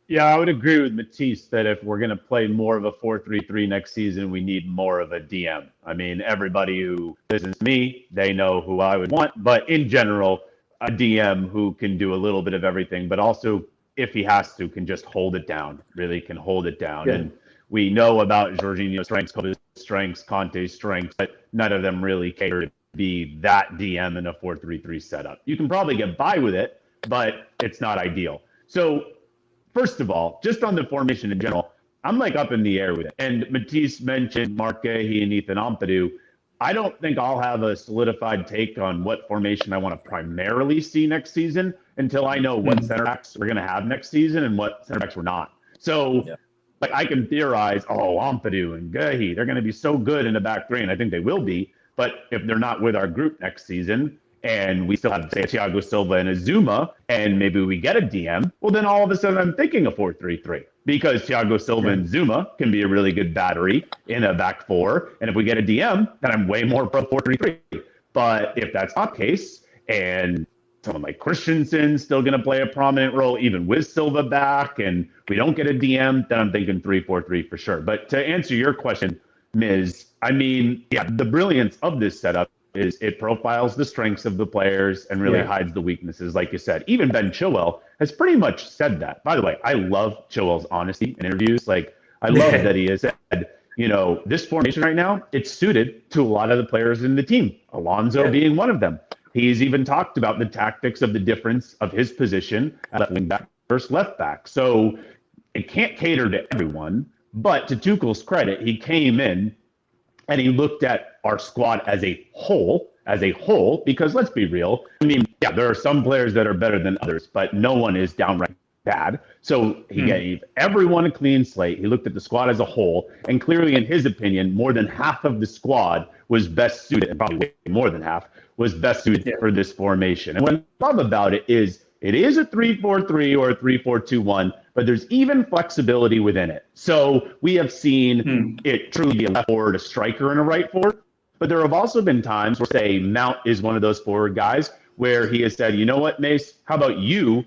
Yeah, I would agree with Matisse that if we're going to play more of a 4-3-3 next season, we need more of a DM. I mean, everybody who listens to me, they know who I would want. But in general, a DM who can do a little bit of everything, but also, if he has to, can just hold it down, really can hold it down. Yeah. And we know about Jorginho's strengths, Kova's strengths, Conte's strengths, but none of them really cater to be that DM in a 4-3-3 setup. You can probably get by with it, but it's not ideal. So, first of all, just on the formation in general, I'm like up in the air with it. And Matisse mentioned Mark Gahey and Ethan Ampadu. I don't think I'll have a solidified take on what formation I want to primarily see next season until I know what center backs we're going to have next season and what center backs we're not. So, like, I can theorize, Ampadu and Gahey, they're going to be so good in the back three, and I think they will be. But if they're not with our group next season, and we still have, say, Thiago Silva and Azuma, and maybe we get a DM, well, then all of a sudden I'm thinking a 4-3-3, because Thiago Silva and Zuma can be a really good battery in a back four. And if we get a DM, then I'm way more pro 4-3-3. But if that's not the case, and someone like Christensen's still going to play a prominent role, even with Silva back, and we don't get a DM, then I'm thinking 3-4-3 for sure. But to answer your question, Miz, I mean, yeah, the brilliance of this setup is it profiles the strengths of the players and really hides the weaknesses, like you said. Even Ben Chilwell has pretty much said that. By the way, I love Chilwell's honesty in interviews. Like, I love that he has said, you know, this formation right now, it's suited to a lot of the players in the team, Alonso being one of them. He's even talked about the tactics of the difference of his position at left wing back versus left back. So it can't cater to everyone, but to Tuchel's credit, he came in and he looked at our squad as a whole, because let's be real. I mean, yeah, there are some players that are better than others, but no one is downright bad. So he gave everyone a clean slate. He looked at the squad as a whole, and clearly, in his opinion, more than half of the squad was best suited, and probably way more than half was best suited for this formation. And what I love about it is a 3-4-3 or a 3-4-2-1, but there's even flexibility within it. So we have seen it truly be a left forward, a striker, and a right forward. But there have also been times where, say, Mount is one of those forward guys where he has said, you know what, Mace, how about you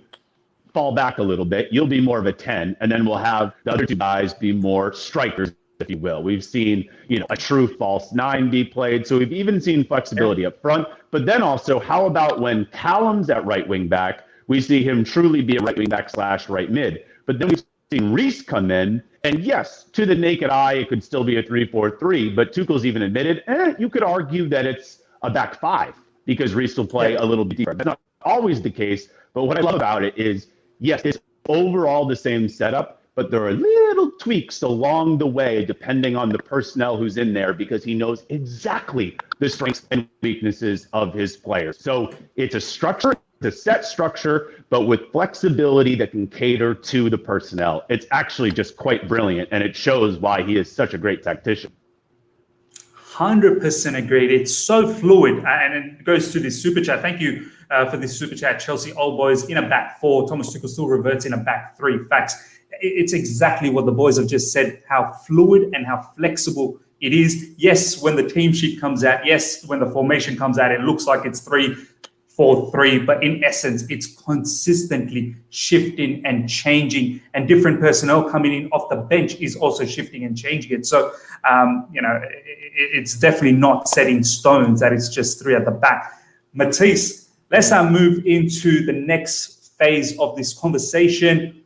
fall back a little bit? You'll be more of a 10, and then we'll have the other two guys be more strikers, if you will. We've seen, you know, a true false 9 be played. So we've even seen flexibility up front. But then also, how about when Callum's at right wing back, we see him truly be a right wing back / right mid. But then we've seen Reece come in, and yes, to the naked eye, it could still be a 3-4-3, but Tuchel's even admitted, you could argue that it's a back 5 because Reece will play a little bit deeper. That's not always the case, but what I love about it is, yes, it's overall the same setup, but there are little tweaks along the way depending on the personnel who's in there, because he knows exactly the strengths and weaknesses of his players. So it's a structure, it's a set structure, but with flexibility that can cater to the personnel. It's actually just quite brilliant, and it shows why he is such a great tactician. 100% agreed. It's so fluid, and it goes to this super chat. Thank you for this super chat. Chelsea old boys in a back 4. Thomas Tuchel still reverts in a back 3. Facts. It's exactly what the boys have just said, how fluid and how flexible it is. Yes, when the team sheet comes out, yes, when the formation comes out, it looks like it's 3-4-3, but in essence, it's consistently shifting and changing, and different personnel coming in off the bench is also shifting and changing it. So, you know, it's definitely not set in stones that it's just 3 at the back. Matisse, let's now move into the next phase of this conversation.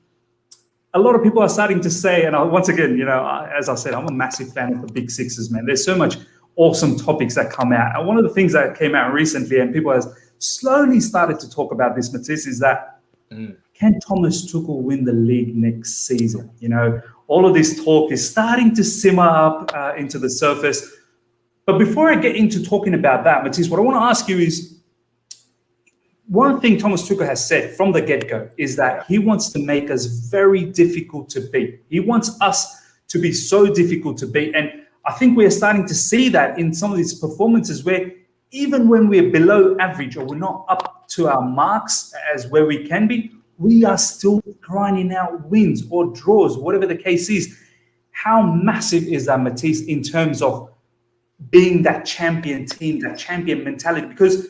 A lot of people are starting to say, and once again, you know, as I said, I'm a massive fan of the Big Sixes, man. There's so much awesome topics that come out. And one of the things that came out recently, and people have slowly started to talk about this, Matisse, is that can Thomas Tuchel win the league next season? You know, all of this talk is starting to simmer up into the surface. But before I get into talking about that, Matisse, what I want to ask you is, one thing Thomas Tuchel has said from the get-go is that he wants to make us very difficult to beat. He wants us to be so difficult to beat. And I think we are starting to see that in some of these performances where even when we're below average or we're not up to our marks as where we can be, we are still grinding out wins or draws, whatever the case is. How massive is that, Matisse, in terms of being that champion team, that champion mentality? Because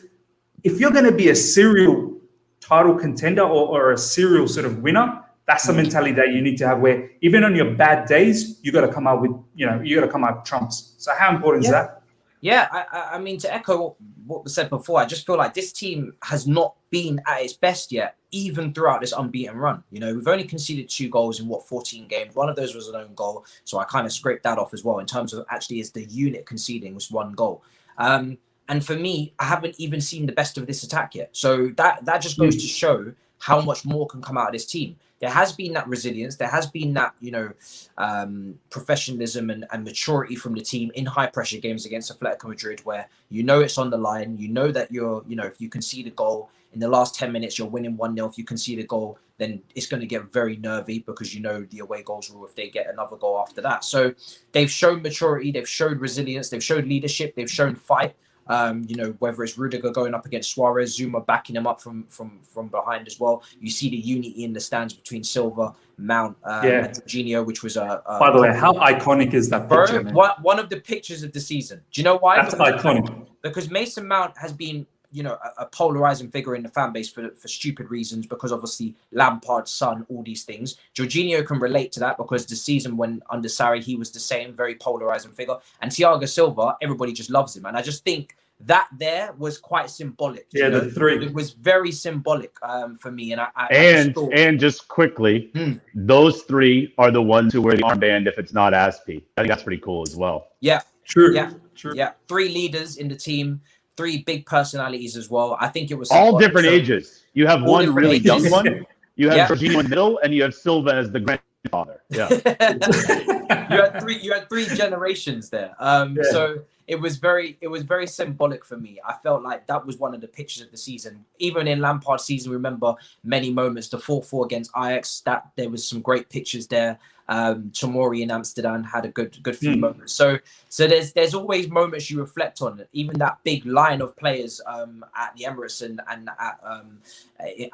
if you're going to be a serial title contender or a serial sort of winner, that's the mentality that you need to have, where even on your bad days, you got to come out with, you know, you got to come out trumps. So how important is that? Yeah, I mean, to echo what was said before, I just feel like this team has not been at its best yet, even throughout this unbeaten run. You know, we've only conceded 2 goals in 14 games. One of those was an own goal, so I kind of scraped that off as well in terms of actually is the unit conceding was 1 goal. And for me, I haven't even seen the best of this attack yet. So that just goes to show how much more can come out of this team. There has been that resilience. There has been that, you know, professionalism and maturity from the team in high pressure games against Atletico Madrid, where you know it's on the line. You know that you're, you know, if you concede a goal in the last 10 minutes, you're winning 1-0. If you concede a goal, then it's going to get very nervy because you know the away goals rule if they get another goal after that. So they've shown maturity. They've showed resilience. They've showed leadership. They've shown fight. You know, whether it's Rudiger going up against Suarez, Zuma backing him up from behind as well. You see the unity in the stands between Silva, Mount, and Jorginho, which was by the way, how iconic is that picture, man? One of the pictures of the season. Do you know why? That's iconic. Because Mason Mount has been a polarizing figure in the fan base for stupid reasons, because obviously Lampard's son, all these things. Jorginho can relate to that because the season when under Sarri, he was the same, very polarizing figure. And Thiago Silva, everybody just loves him. And I just think that there was quite symbolic. Yeah, the three. It was very symbolic for me. And and just quickly, those three are the ones who wear the armband if it's not Aspi. I think that's pretty cool as well. Yeah. True. Yeah. True. Yeah. 3 leaders in the team, 3 big personalities as well. I think it was all different ages. You have one really ages. young one. You have Jorginho in the middle, and you have Silva as the grandfather. Yeah. you had 3 generations there. So it was very symbolic for me. I felt like that was one of the pictures of the season. Even in Lampard's season, we remember many moments. The 4-4 against Ajax, that there was some great pictures there. Tomori in Amsterdam had a good few moments. So there's always moments you reflect on. Even that big line of players at the Emirates and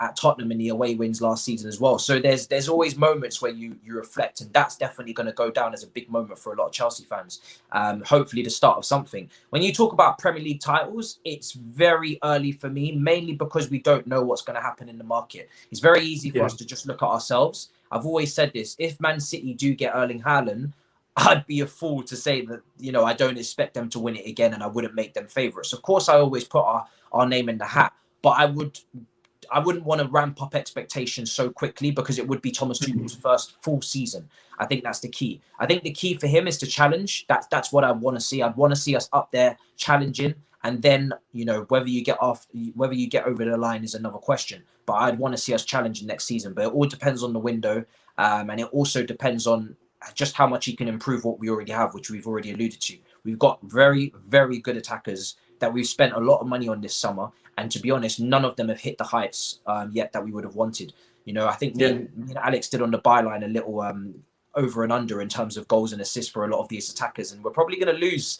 at Tottenham in the away wins last season as well. So there's always moments where you reflect, and that's definitely going to go down as a big moment for a lot of Chelsea fans. Hopefully the start of something. When you talk about Premier League titles, it's very early for me, mainly because we don't know what's going to happen in the market. It's very easy for us to just look at ourselves. I've always said this: if Man City do get Erling Haaland, I'd be a fool to say that, I don't expect them to win it again, and I wouldn't make them favourites. Of course, I always put our name in the hat, but I wouldn't want to ramp up expectations so quickly, because it would be Thomas Tuchel's first full season. I think that's the key. I think the key for him is to challenge. That's what I want to see. I'd want to see us up there challenging. And then, whether you get over the line is another question. But I'd want to see us challenging next season. But it all depends on the window. And it also depends on just how much he can improve what we already have, which we've already alluded to. We've got very, very good attackers that we've spent a lot of money on this summer. And to be honest, none of them have hit the heights yet that we would have wanted. I think me and Alex did on the byline a little over and under in terms of goals and assists for a lot of these attackers, and we're probably going to lose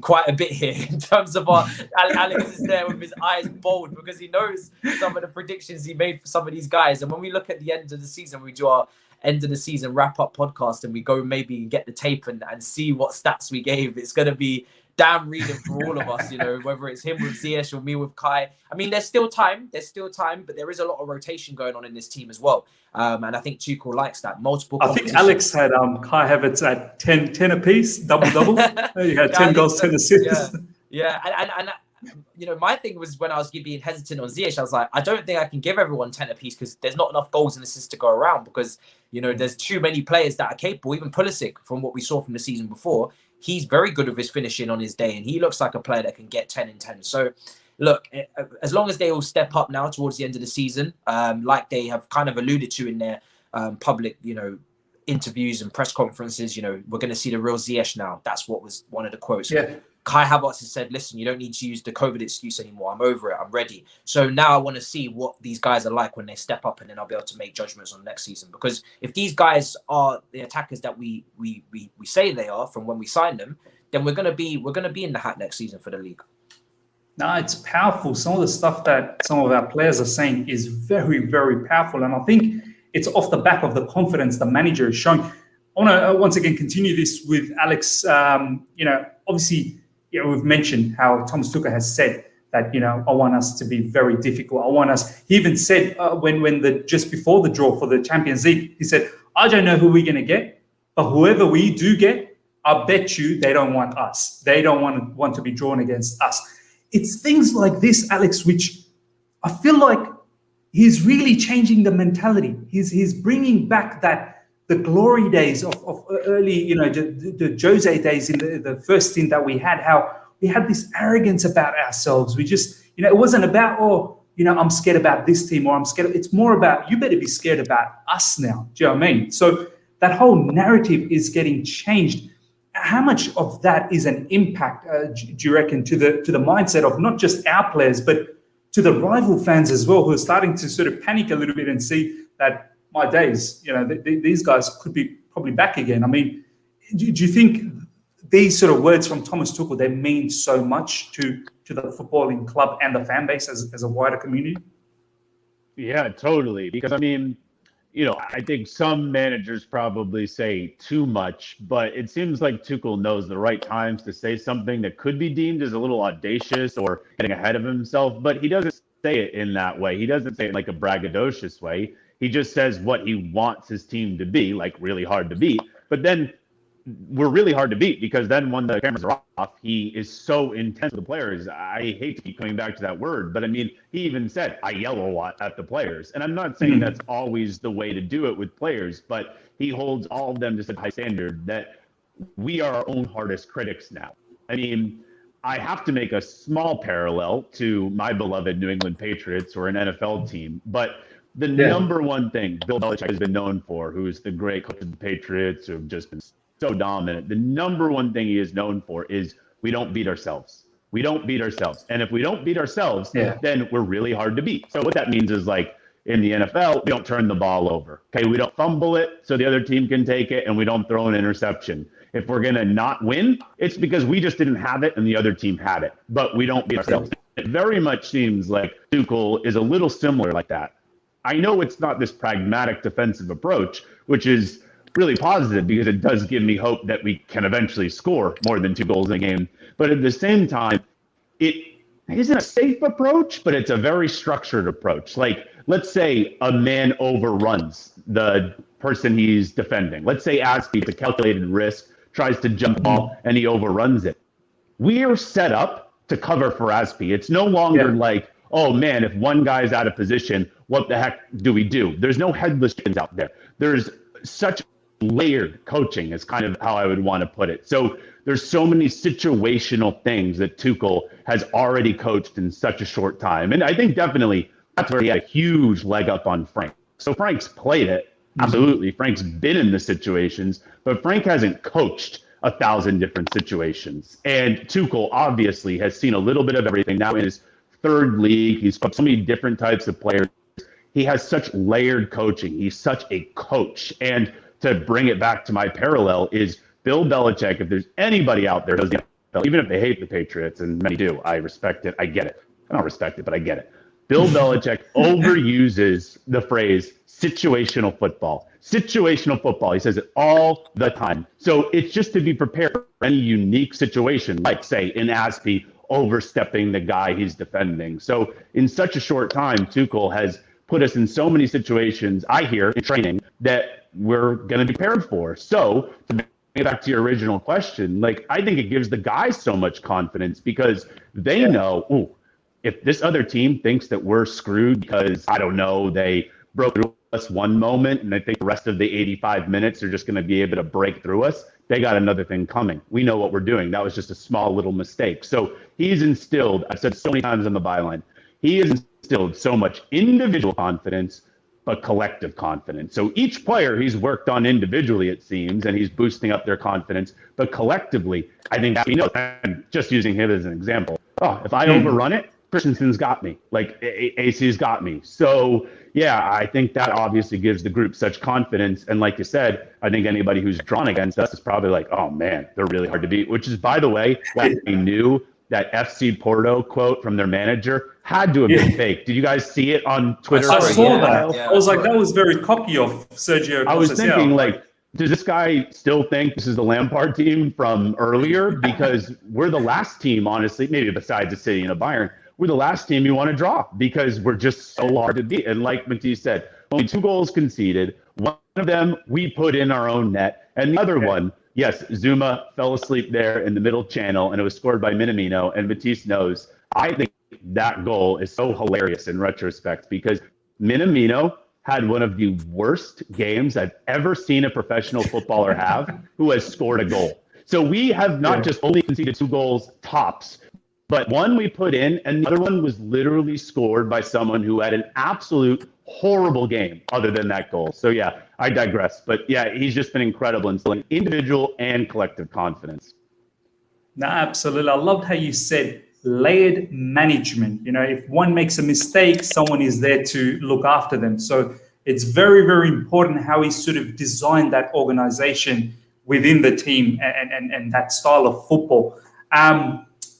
quite a bit here in terms of our Alex is there with his eyes bold because he knows some of the predictions he made for some of these guys. And when we look at the end of the season, we do our end of the season wrap up podcast and we go maybe get the tape and see what stats we gave. It's going to be damn reading for all of us, whether it's him with Ziyech or me with Kai. I mean, there's still time, but there is a lot of rotation going on in this team as well. And I think Tuchel likes that. I think Alex had Kai Havertz at 10 apiece, double. He had 10 goals, 10 assists. Yeah. And my thing was when I was being hesitant on Ziyech, I was like, I don't think I can give everyone 10 apiece because there's not enough goals and assists to go around because, there's too many players that are capable. Even Pulisic, from what we saw from the season before, he's very good with his finishing on his day, and he looks like a player that can get 10 in 10. So, look, as long as they all step up now towards the end of the season, like they have kind of alluded to in their public, interviews and press conferences, we're going to see the real Ziyech now. That's what was one of the quotes. Yeah. Kai Havertz has said, listen, you don't need to use the COVID excuse anymore. I'm over it. I'm ready. So now I want to see what these guys are like when they step up, and then I'll be able to make judgments on next season. Because if these guys are the attackers that we say they are from when we signed them, then we're gonna be in the hat next season for the league. No, it's powerful. Some of the stuff that some of our players are saying is very, very powerful, and I think it's off the back of the confidence the manager is showing. I want to once again continue this with Alex. Obviously, we've mentioned how Thomas Tuchel has said that, I want us to be very difficult. I want us. He even said just before the draw for the Champions League, he said, I don't know who we're going to get, but whoever we do get, I bet you they don't want us. They don't want to be drawn against us. It's things like this, Alex, which I feel like he's really changing the mentality. He's bringing back the glory days of early, the Jose days in the first team that we had, how we had this arrogance about ourselves. We just, it wasn't about, I'm scared about this team or I'm scared. It's more about, you better be scared about us now. Do you know what I mean? So that whole narrative is getting changed. How much of that is an impact, do you reckon, to the mindset of not just our players, but to the rival fans as well, who are starting to sort of panic a little bit and see that, my days, these guys could be probably back again. I mean, do you think these sort of words from Thomas Tuchel, they mean so much to the footballing club and the fan base as a wider community? Yeah, totally. Because, I mean, I think some managers probably say too much, but it seems like Tuchel knows the right times to say something that could be deemed as a little audacious or getting ahead of himself, but he doesn't say it in that way. He doesn't say it in like a braggadocious way. He just says what he wants his team to be, like really hard to beat. But then we're really hard to beat because then when the cameras are off, he is so intense with the players. I hate to keep coming back to that word, but I mean, he even said, I yell a lot at the players. And I'm not saying that's always the way to do it with players, but he holds all of them to such a high standard that we are our own hardest critics now. I mean, I have to make a small parallel to my beloved New England Patriots or an NFL team, but the number one thing Bill Belichick has been known for, who's the great coach of the Patriots, who have just been so dominant. The number one thing he is known for is we don't beat ourselves. We don't beat ourselves. And if we don't beat ourselves, then we're really hard to beat. So what that means is like in the NFL, we don't turn the ball over. Okay, we don't fumble it so the other team can take it, and we don't throw an interception. If we're going to not win, it's because we just didn't have it and the other team had it. But we don't beat ourselves. It very much seems like Tuchel is a little similar like that. I know it's not this pragmatic defensive approach, which is really positive because it does give me hope that we can eventually score more than 2 goals in a game. But at the same time, it isn't a safe approach, but it's a very structured approach. Like, let's say a man overruns the person he's defending. Let's say Aspie, it's a calculated risk, tries to jump the ball and he overruns it. We are set up to cover for Aspie. It's no longer like, oh man, if one guy's out of position, what the heck do we do? There's no headless chickens out there. There's such layered coaching is kind of how I would want to put it. So there's so many situational things that Tuchel has already coached in such a short time. And I think definitely that's where he had a huge leg up on Frank. So Frank's played it. Absolutely. Frank's been in the situations, but Frank hasn't coached 1,000 different situations. And Tuchel obviously has seen a little bit of everything now in his third league. He's got so many different types of players. He has such layered coaching. He's such a coach. And to bring it back to my parallel is Bill Belichick. If there's anybody out there who does the NFL, even if they hate the Patriots, and many do, I respect it. I get it. I don't respect it, but I get it. Bill Belichick overuses the phrase situational football. Situational football. He says it all the time. So it's just to be prepared for any unique situation, like, say, in Aspie overstepping the guy he's defending. So in such a short time, Tuchel has put us in so many situations, I hear, in training, that we're going to be prepared for. So to bring it back to your original question, like, I think it gives the guys so much confidence because they know, ooh, if this other team thinks that we're screwed because, I don't know, they broke through us one moment and I think the rest of the 85 minutes are just going to be able to break through us, they got another thing coming. We know what we're doing. That was just a small little mistake. So he's instilled, I've said so many times on the Byline, he has instilled so much individual confidence, but collective confidence. So each player he's worked on individually, it seems, and he's boosting up their confidence. But collectively, I think that, I'm just using him as an example. Oh, if I overrun it, Christensen's got me. Like, AC's got me. So, yeah, I think that obviously gives the group such confidence. And like you said, I think anybody who's drawn against us is probably like, oh, man, they're really hard to beat, which is, by the way, why we knew that FC Porto quote from their manager had to have been fake. Did you guys see it on Twitter? I saw that. Yeah. I was like, that was very cocky of Sergio. I was thinking, like, does this guy still think this is the Lampard team from earlier? Because we're the last team, honestly, maybe besides the City and a Bayern, we're the last team you want to draw because we're just so hard to beat. And like Matisse said, only 2 goals conceded. One of them we put in our own net, and the other one, yes, Zuma fell asleep there in the middle channel, and it was scored by Minamino, and Matisse knows. I think that goal is so hilarious in retrospect because Minamino had one of the worst games I've ever seen a professional footballer have who has scored a goal. So we have not just only conceded 2 goals tops, but one we put in, and the other one was literally scored by someone who had an absolute horrible game other than that goal. So, yeah, I digress. But, yeah, he's just been incredible instilling individual and collective confidence. No, absolutely. I loved how you said layered management. If one makes a mistake, someone is there to look after them. So it's very, very important how he sort of designed that organization within the team and that style of football.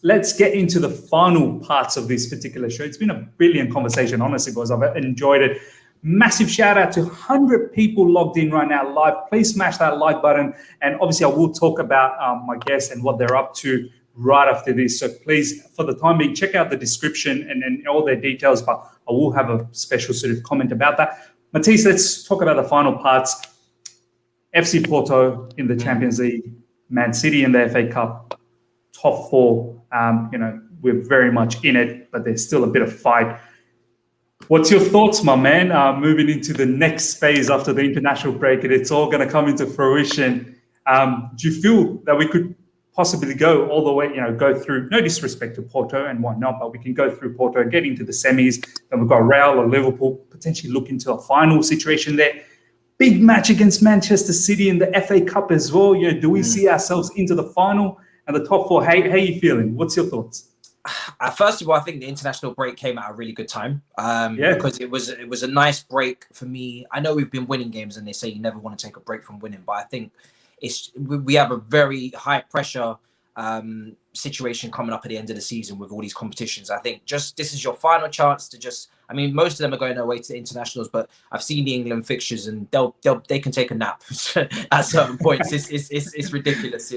Let's get into the final parts of this particular show. It's been a brilliant conversation, honestly, guys. I've enjoyed it. Massive shout out to 100 people logged in right now live. Please smash that like button. And obviously, I will talk about my guests and what they're up to right after this. So please, for the time being, check out the description and all their details. But I will have a special sort of comment about that. Matisse, let's talk about the final parts. FC Porto in the Champions League, Man City in the FA Cup, top four. We're very much in it, but there's still a bit of fight. What's your thoughts, my man, moving into the next phase after the international break, and it's all going to come into fruition? Do you feel that we could possibly go all the way, go through, no disrespect to Porto and whatnot, but we can go through Porto, get into the semis, then we've got Real or Liverpool, potentially look into a final situation there. Big match against Manchester City in the FA Cup as well. Do we see ourselves into the final and the top four? How are you feeling? What's your thoughts? First of all, I think the international break came at a really good time because it was a nice break for me. I know we've been winning games and they say you never want to take a break from winning, but I think we have a very high pressure situation coming up at the end of the season with all these competitions. I think this is your final chance to most of them are going away to the internationals, but I've seen the England fixtures and they can take a nap at certain points. It's ridiculous,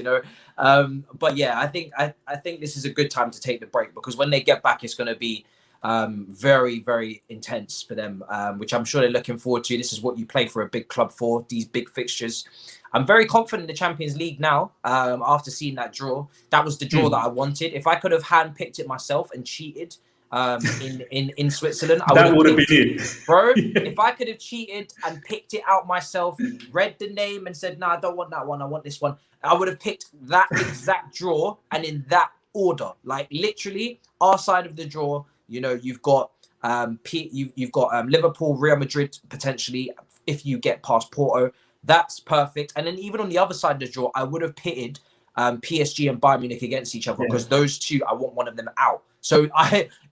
But yeah, I think this is a good time to take the break because when they get back, it's going to be very, very intense for them, which I'm sure they're looking forward to. This is what you play for a big club for, these big fixtures. I'm very confident in the Champions League now. After seeing that draw, that was the draw that I wanted. If I could have handpicked it myself and cheated in Switzerland, that would have been it, bro. If I could have cheated and picked it out myself, read the name and said, "No, I don't want that one. I want this one," I would have picked that exact draw and in that order. Like literally, our side of the draw. You've got Liverpool, Real Madrid potentially if you get past Porto. That's perfect. And then even on the other side of the draw, I would have pitted PSG and Bayern Munich against each other because those two, I want one of them out. So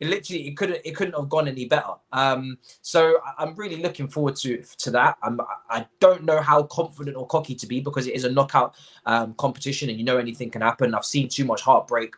it couldn't have gone any better. So I'm really looking forward to that. I don't know how confident or cocky to be because it is a knockout competition and anything can happen. I've seen too much heartbreak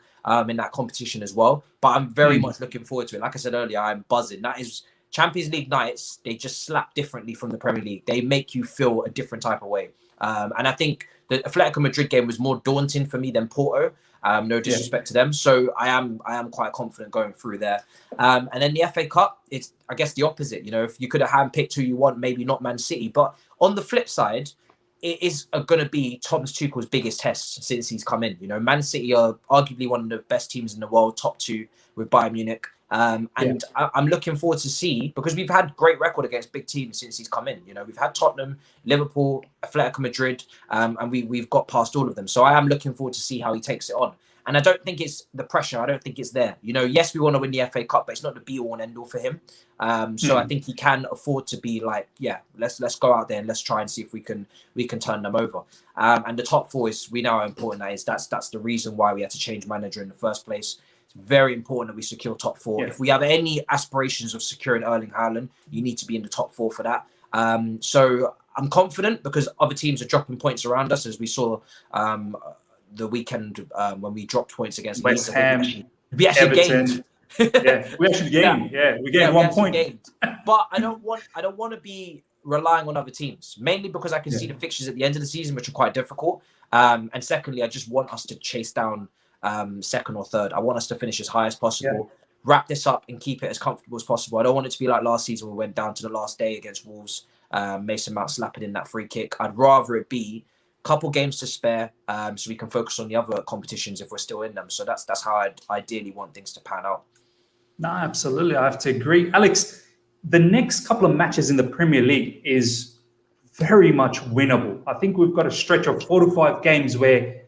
in that competition as well. But I'm very much looking forward to it. Like I said earlier, I'm buzzing. That is Champions League nights. They just slap differently from the Premier League. They make you feel a different type of way. And I think the Atletico Madrid game was more daunting for me than Porto. No disrespect to them. So I am quite confident going through there. And then the FA Cup, it's I guess the opposite. If you could have handpicked who you want, maybe not Man City. But on the flip side, it is going to be Thomas Tuchel's biggest test since he's come in. Man City are arguably one of the best teams in the world, top two with Bayern Munich. I'm looking forward to see, because we've had great record against big teams since he's come in. We've had Tottenham, Liverpool, Atletico Madrid, and we've got past all of them. So I am looking forward to see how he takes it on. And I don't think it's the pressure. I don't think it's there. Yes, we want to win the FA Cup, but it's not the be-all and end-all for him. So I think he can afford to be like, let's go out there and let's try and see if we can turn them over. And the top four we know how important that is. That's the reason why we had to change manager in the first place. It's very important that we secure top four. If we have any aspirations of securing Erling Haaland, you need to be in the top four for that. So I'm confident because other teams are dropping points around us, as we saw the weekend when we dropped points against West Ham, we actually Everton. gained. We actually gained. We gained 1 point. But I don't want to be relying on other teams, mainly because I can see the fixtures at the end of the season, which are quite difficult. And secondly, I just want us to chase down second or third. I want us to finish as high as possible, wrap this up and keep it as comfortable as possible. I don't want it to be like last season when we went down to the last day against Wolves, Mason Mount slapping in that free kick. I'd rather it be a couple games to spare so we can focus on the other competitions if we're still in them. So that's how I'd ideally want things to pan out. No, absolutely. I have to agree. Alex, the next couple of matches in the Premier League is very much winnable. I think we've got a stretch of 4 to 5 games where,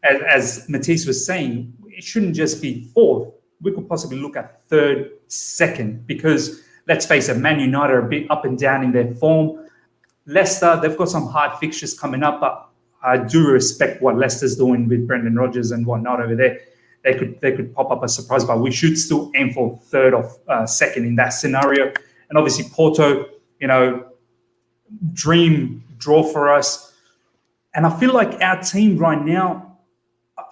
as Matisse was saying, it shouldn't just be fourth. We could possibly look at third, second, because let's face it, Man United are a bit up and down in their form. Leicester, they've got some hard fixtures coming up, but I do respect what Leicester's doing with Brendan Rodgers and whatnot over there. They could pop up a surprise, but we should still aim for third or second in that scenario. And obviously Porto, dream draw for us. And I feel like our team right now,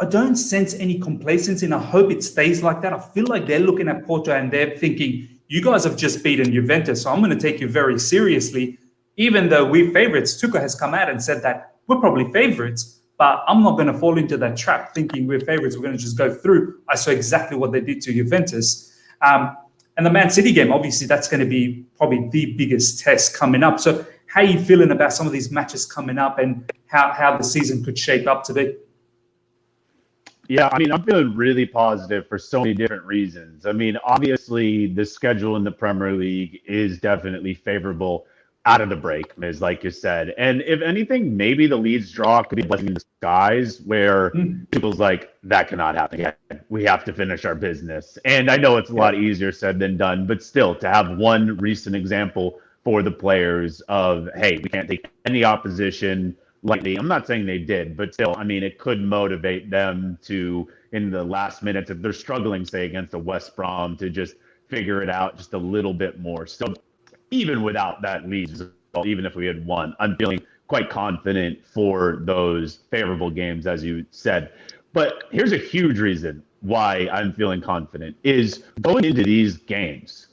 I don't sense any complacency, and I hope it stays like that. I feel like they're looking at Porto and they're thinking, you guys have just beaten Juventus, so I'm going to take you very seriously. Even though we're favorites, Tuchel has come out and said that we're probably favorites, but I'm not going to fall into that trap thinking we're favorites. We're going to just go through. I saw exactly what they did to Juventus. And the Man City game, obviously, that's going to be probably the biggest test coming up. So how are you feeling about some of these matches coming up and how the season could shape up to be? Yeah, I mean, I'm feeling really positive for so many different reasons. I mean, obviously, the schedule in the Premier League is definitely favorable out of the break, as like you said. And if anything, maybe the Leeds draw could be a blessing in disguise, where people's like, that cannot happen yet. We have to finish our business. And I know it's a lot easier said than done, but still, to have one recent example for the players of, hey, we can't take any opposition lightly. I'm not saying they did, but still, I mean, it could motivate them to, in the last minutes, if they're struggling, say, against the West Brom, to just figure it out just a little bit more. So even without that Leeds, even if we had won, I'm feeling quite confident for those favorable games, as you said. But here's a huge reason why I'm feeling confident is going into these games.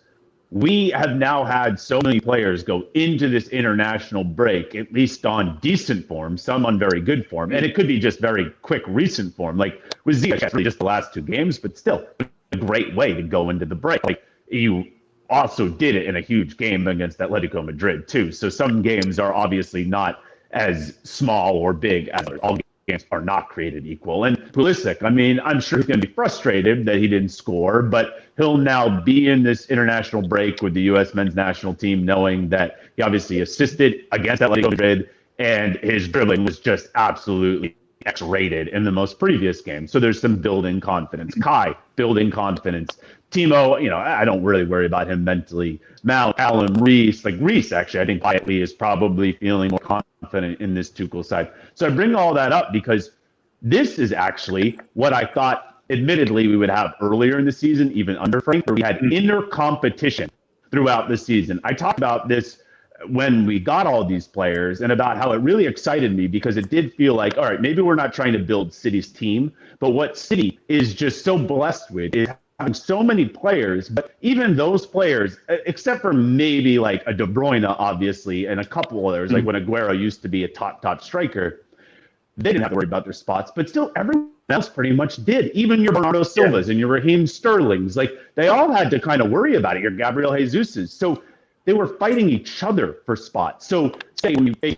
We have now had so many players go into this international break, at least on decent form, some on very good form. And it could be just very quick, recent form. Like with Ziyech, really just the last two games, but still a great way to go into the break. Like you also did it in a huge game against Atletico Madrid too. So some games are obviously not as small or big as all games are not created equal. And Pulisic, I mean, I'm sure he's going to be frustrated that he didn't score, but he'll now be in this international break with the U.S. men's national team, knowing that he obviously assisted against Atletico Madrid, and his dribbling was just absolutely X-rated in the most previous game. So there's some building confidence. Kai, building confidence. Timo, you know, I don't really worry about him mentally. Mal, Alan, Reese, actually, I think quietly is probably feeling more confident in this Tuchel side. So I bring all that up because this is actually what I thought, admittedly, we would have earlier in the season, even under Frank, where we had inner competition throughout the season. I talked about this when we got all these players and about how it really excited me because it did feel like, all right, maybe we're not trying to build City's team, but what City is just so blessed with is having so many players, but even those players, except for maybe like a De Bruyne, obviously, and a couple others, like when Aguero used to be a top striker, they didn't have to worry about their spots, but still everyone else pretty much did. Even your Bernardo Silvas and your Raheem Sterlings, like they all had to kind of worry about it, your Gabriel Jesuses. So they were fighting each other for spots. So say when you face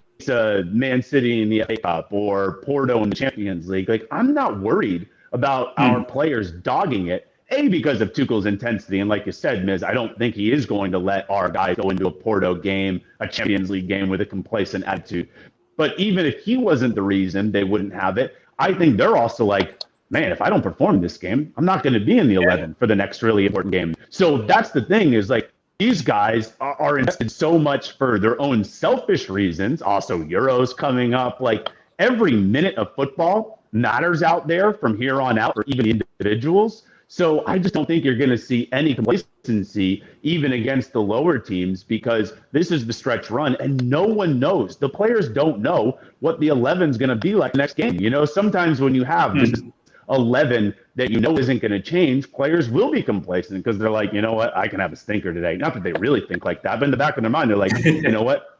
Man City in the FA Cup or Porto in the Champions League, like I'm not worried about our players dogging it, A, because of Tuchel's intensity. And like you said, Miz, I don't think he is going to let our guys go into a Porto game, a Champions League game with a complacent attitude. But even if he wasn't the reason they wouldn't have it, I think they're also like, man, if I don't perform this game, I'm not going to be in the 11 for the next really important game. So that's the thing is like, these guys are invested so much for their own selfish reasons. Also, Euros coming up. Like every minute of football matters out there from here on out for even individuals. So I just don't think you're going to see any complacency even against the lower teams because this is the stretch run and no one knows. The players don't know what the 11 is going to be like next game. You know, sometimes when you have this 11 that you know isn't going to change, players will be complacent because they're like, you know what, I can have a stinker today. Not that they really think like that, but in the back of their mind, they're like, you know what,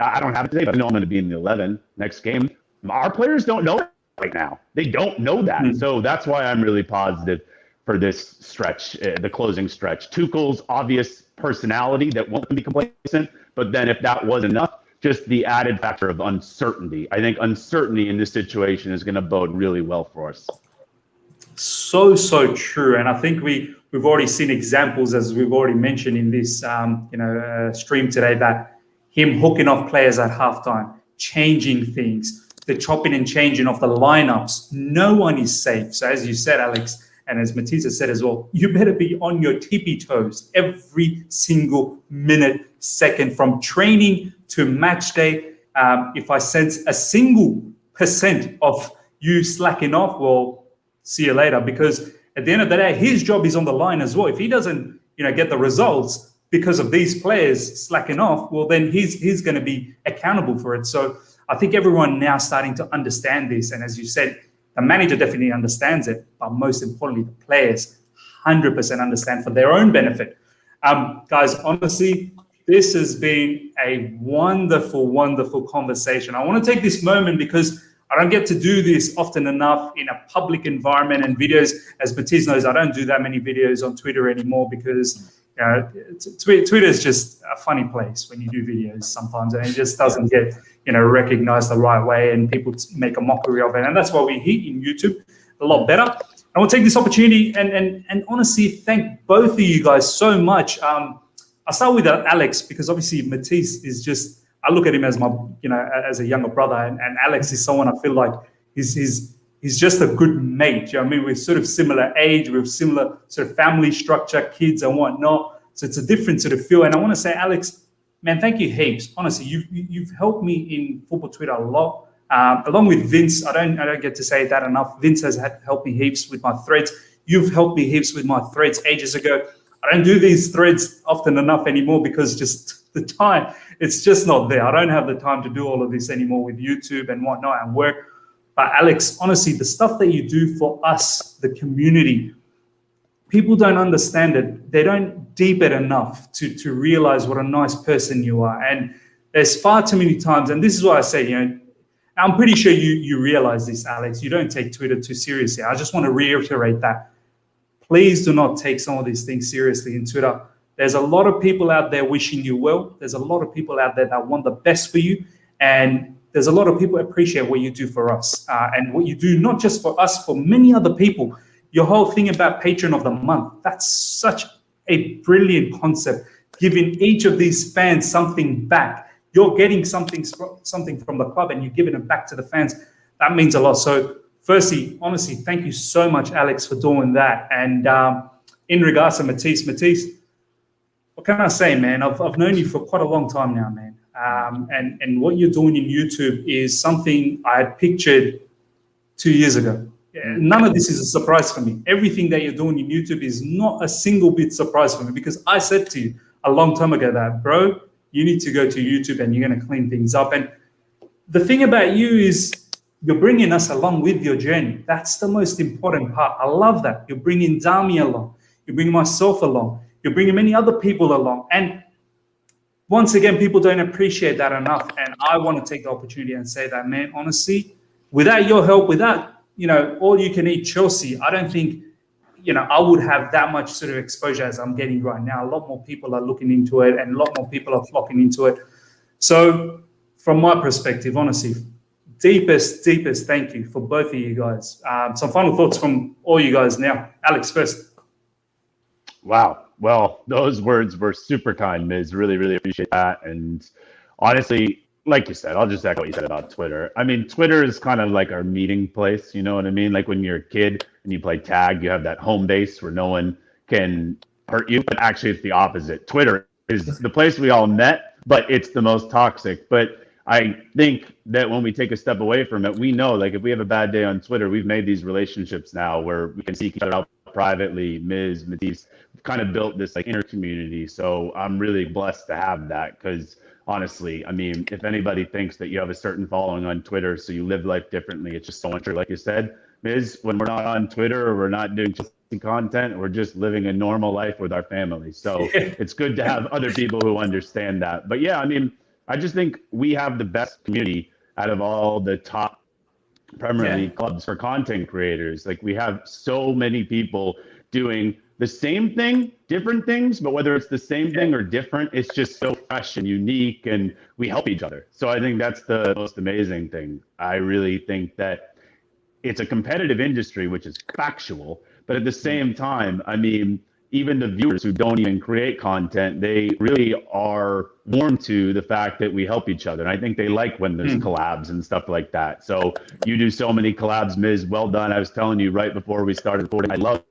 I don't have it today, but I know I'm going to be in the 11 next game. Our players don't know right now. They don't know that. So that's why I'm really positive for this stretch, the closing stretch. Tuchel's obvious personality that won't be complacent, but then if that wasn't enough, just the added factor of uncertainty. I think uncertainty in this situation is going to bode really well for us. So true, and I think we've already seen examples, as we've already mentioned in this stream today, that him hooking off players at halftime, changing things, the chopping and changing of the lineups. No one is safe. So as you said, Alex, and as Matisse said as well, you better be on your tippy toes every single minute, second, from training to match day. If I sense a single % of you slacking off, well, see you later, because at the end of the day, his job is on the line as well. If he doesn't, get the results because of these players slacking off, well, then he's going to be accountable for it. So I think everyone now starting to understand this. And as you said, the manager definitely understands it, but most importantly, the players 100% understand for their own benefit. Guys, honestly, this has been a wonderful, wonderful conversation. I want to take this moment because I don't get to do this often enough in a public environment and videos. As Matisse knows, I don't do that many videos on Twitter anymore because Twitter is just a funny place when you do videos sometimes, and it just doesn't get recognized the right way, and people make a mockery of it. And that's why we hit in YouTube a lot better. I want to take this opportunity and honestly thank both of you guys so much. I'll start with Alex, because obviously Matisse is just, I look at him as my, as a younger brother, and Alex is someone I feel like he's just a good mate. I mean, we're sort of similar age, we have similar sort of family structure, kids and whatnot. So it's a different sort of feel. And I want to say, Alex, man, thank you heaps. Honestly, you've helped me in football Twitter a lot. Along with Vince, I don't get to say that enough. Vince has helped me heaps with my threads. You've helped me heaps with my threads ages ago. I don't do these threads often enough anymore because just the time, it's just not there. I don't have the time to do all of this anymore with YouTube and whatnot and work. But Alex, honestly, the stuff that you do for us, the community, people don't understand it. They don't deep it enough to realize what a nice person you are. And there's far too many times, and this is what I say, I'm pretty sure you realize this, Alex. You don't take Twitter too seriously. I just want to reiterate that. Please do not take some of these things seriously in Twitter. There's a lot of people out there wishing you well. There's a lot of people out there that want the best for you. And there's a lot of people appreciate what you do for us. And what you do, not just for us, for many other people. Your whole thing about Patron of the Month, that's such a brilliant concept, giving each of these fans something back. You're getting something from the club and you're giving it back to the fans. That means a lot. So firstly, honestly, thank you so much, Alex, for doing that. And in regards to Matisse, what can I say, man? I've known you for quite a long time now, man. And what you're doing in YouTube is something I had pictured 2 years ago. None of this is a surprise for me. Everything that you're doing in YouTube is not a single bit surprise for me, because I said to you a long time ago that, bro, you need to go to YouTube and you're going to clean things up. And the thing about you is you're bringing us along with your journey. That's the most important part. I love that. You're bringing Dami along. You're bringing myself along. You're bringing many other people along. And once again, people don't appreciate that enough. And I want to take the opportunity and say that, man, honestly, without your help, without, all you can eat Chelsea, I don't think, I would have that much sort of exposure as I'm getting right now. A lot more people are looking into it and a lot more people are flocking into it. So from my perspective, honestly, deepest thank you for both of you guys. Some final thoughts from all you guys now. Alex first. Wow. Well, those words were super kind, Miz. Really, really appreciate that. And honestly, like you said, I'll just echo what you said about Twitter. I mean, Twitter is kind of like our meeting place. You know what I mean? Like when you're a kid and you play tag, you have that home base where no one can hurt you. But actually, it's the opposite. Twitter is the place we all met, but it's the most toxic. But I think that when we take a step away from it, we know, like, if we have a bad day on Twitter, we've made these relationships now where we can seek each other out privately. Ms. Matisse, we've kind of built this like inner community. So I'm really blessed to have that, because honestly, I mean, if anybody thinks that you have a certain following on Twitter, so you live life differently, it's just so untrue. Like you said, Miz, when we're not on Twitter or we're not doing content, we're just living a normal life with our family. So it's good to have other people who understand that. But yeah, I mean, I just think we have the best community out of all the top Premier League clubs for content creators. Like, we have so many people doing the same thing, different things, but whether it's the same thing or different, it's just so fresh and unique, and we help each other. So I think that's the most amazing thing. I really think that it's a competitive industry, which is factual, but at the same time, I mean, even the viewers who don't even create content, they really are warm to the fact that we help each other. And I think they like when there's collabs and stuff like that. So you do so many collabs, Miz. Well done. I was telling you right before we started recording, I love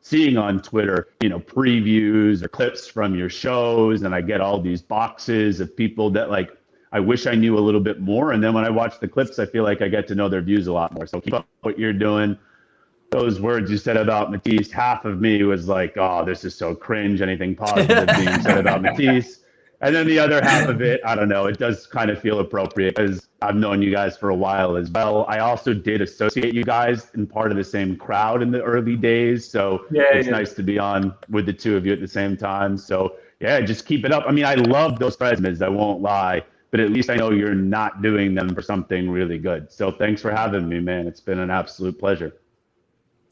seeing on Twitter, previews or clips from your shows. And I get all these boxes of people that, like, I wish I knew a little bit more. And then when I watch the clips, I feel like I get to know their views a lot more. So keep up what you're doing. Those words you said about Matisse, half of me was like, oh, this is so cringe, anything positive being said about Matisse. And then the other half of it, I don't know, it does kind of feel appropriate because I've known you guys for a while as well. I also did associate you guys in part of the same crowd in the early days. So it's nice to be on with the two of you at the same time. So yeah, just keep it up. I mean, I love those Fresmas, I won't lie, but at least I know you're not doing them for something really good. So thanks for having me, man. It's been an absolute pleasure.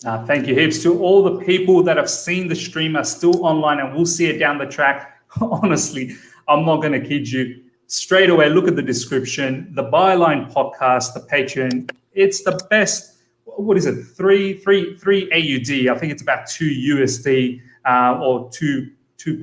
Thank you heaps to all the people that have seen the stream, are still online, and we'll see it down the track. Honestly, I'm not going to kid you. Straight away, look at the description. The Byline podcast, the Patreon, it's the best. What is it? Three AUD. I think it's about 2 USD or two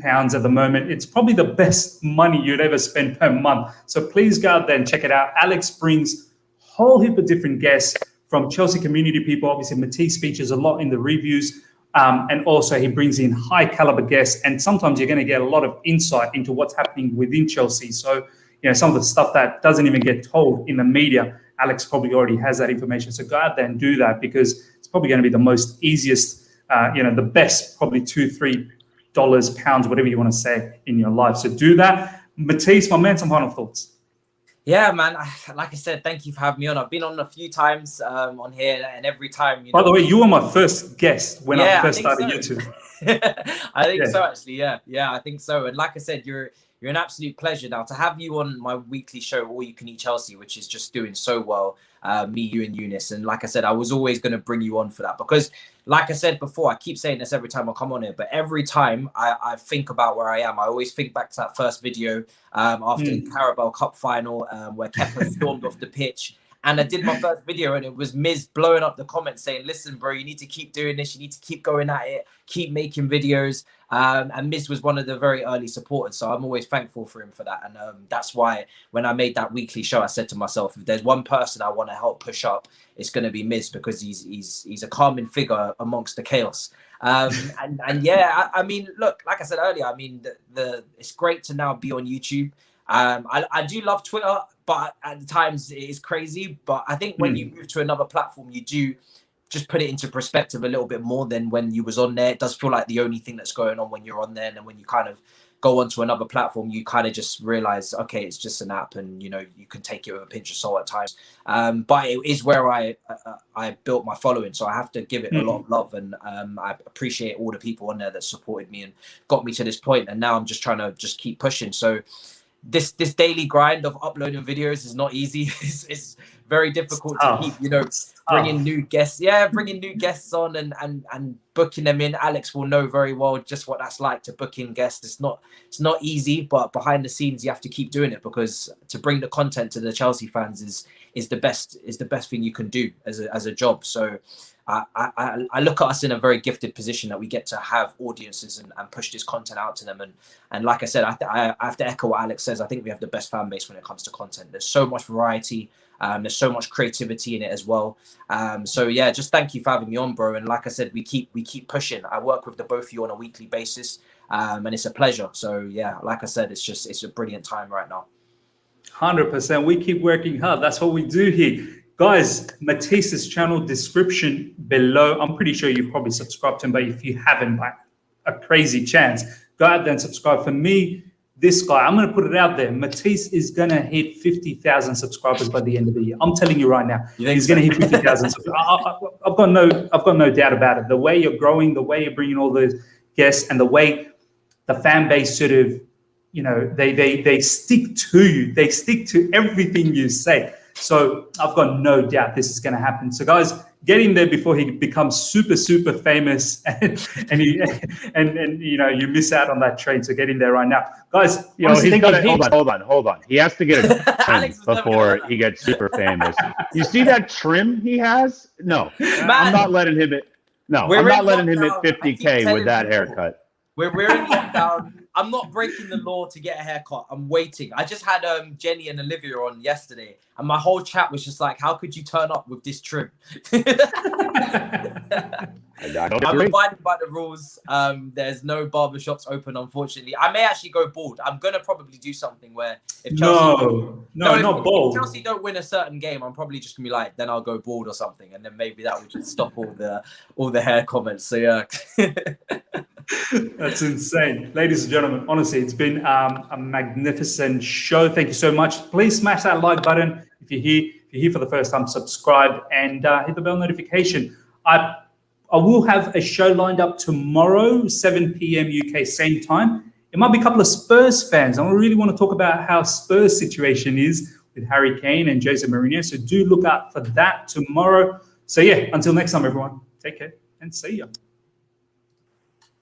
pounds at the moment. It's probably the best money you'd ever spend per month. So please go out there and check it out. Alex brings a whole heap of different guests from Chelsea community people. Obviously, Matisse features a lot in the reviews. And also he brings in high caliber guests, and sometimes you're going to get a lot of insight into what's happening within Chelsea. So, some of the stuff that doesn't even get told in the media, Alex probably already has that information. So go out there and do that, because it's probably going to be the most easiest, the best, probably $2-3, pounds, whatever you want to say in your life. So do that. Matisse, my man, some final thoughts. Yeah, man. Like I said, thank you for having me on. I've been on a few times on here, and every time. By the way, you were my first guest when I first started YouTube. I think so, actually. Yeah, I think so. And like I said, you're an absolute pleasure. Now to have you on my weekly show, All You Can Eat Chelsea, which is just doing so well. Me, you, and Eunice. And like I said, I was always going to bring you on for that, because like I said before, I keep saying this every time I come on here, but every time I think about where I am, I always think back to that first video after the Carabao Cup final where Kepa stormed off the pitch. And I did my first video, and it was Miz blowing up the comments saying, listen, bro, you need to keep doing this. You need to keep going at it, keep making videos. And Miz was one of the very early supporters. So I'm always thankful for him for that. And that's why when I made that weekly show, I said to myself, if there's one person I want to help push up, it's going to be Miz, because he's a calming figure amongst the chaos. And yeah, I mean, look, like I said earlier, I mean, it's great to now be on YouTube. I do love Twitter, but at times it is crazy. But I think when you move to another platform, you do just put it into perspective a little bit more than when you was on there. It does feel like the only thing that's going on when you're on there. And then when you kind of go onto another platform, you kind of just realize, okay, it's just an app, and you can take it with a pinch of salt at times. But it is where I built my following, so I have to give it a lot of love, and I appreciate all the people on there that supported me and got me to this point. And now I'm just trying to just keep pushing. So this daily grind of uploading videos is not easy. It's very difficult to keep, bringing new guests. Yeah, bringing new guests on and booking them in. Alex will know very well just what that's like to book in guests. It's not easy, but behind the scenes you have to keep doing it, because to bring the content to the Chelsea fans is the best thing you can do as a job. So I look at us in a very gifted position that we get to have audiences and push this content out to them. And like I said, I have to echo what Alex says. I think we have the best fan base when it comes to content. There's so much variety. There's so much creativity in it as well. So yeah, just thank you for having me on, bro. And like I said, we keep pushing. I work with the both of you on a weekly basis, and it's a pleasure. So yeah, like I said, it's a brilliant time right now. 100%. We keep working hard. That's what we do here. Guys, Matisse's channel description below. I'm pretty sure you've probably subscribed to him, but if you haven't, by a crazy chance, go out there and subscribe. For me, this guy, I'm going to put it out there. Matisse is going to hit 50,000 subscribers by the end of the year. I'm telling you right now, he's going to hit 50,000. I've got no doubt about it. The way you're growing, the way you're bringing all those guests, and the way the fan base sort of, they stick to you. They stick to everything you say. So I've got no doubt this is going to happen. So guys, get in there before he becomes super, super famous, and you miss out on that train. So get in there right now, guys. He's got to hold on. He has to get a trim before he gets super famous. You see that trim he has? No, man, I'm not letting him at. No, I'm not letting him at 50K with that haircut. We're in lockdown. I'm not breaking the law to get a haircut. I'm waiting. I just had Jenny and Olivia on yesterday, and my whole chat was just like, how could you turn up with this trim? I'm abiding by the rules. There's no barbershops open, unfortunately. I may actually go bald. I'm going to probably do something where if Chelsea not bald. If Chelsea don't win a certain game, I'm probably just going to be like, then I'll go bald or something. And then maybe that would just stop all the hair comments. So yeah. That's insane. Ladies and gentlemen, honestly, it's been a magnificent show. Thank you so much. Please smash that like button. If you're here for the first time, subscribe and hit the bell notification. I will have a show lined up tomorrow, 7 p.m. UK same time. It might be a couple of Spurs fans. I really want to talk about how Spurs situation is with Harry Kane and Jose Mourinho. So do look out for that tomorrow. So yeah, until next time, everyone, take care and see ya.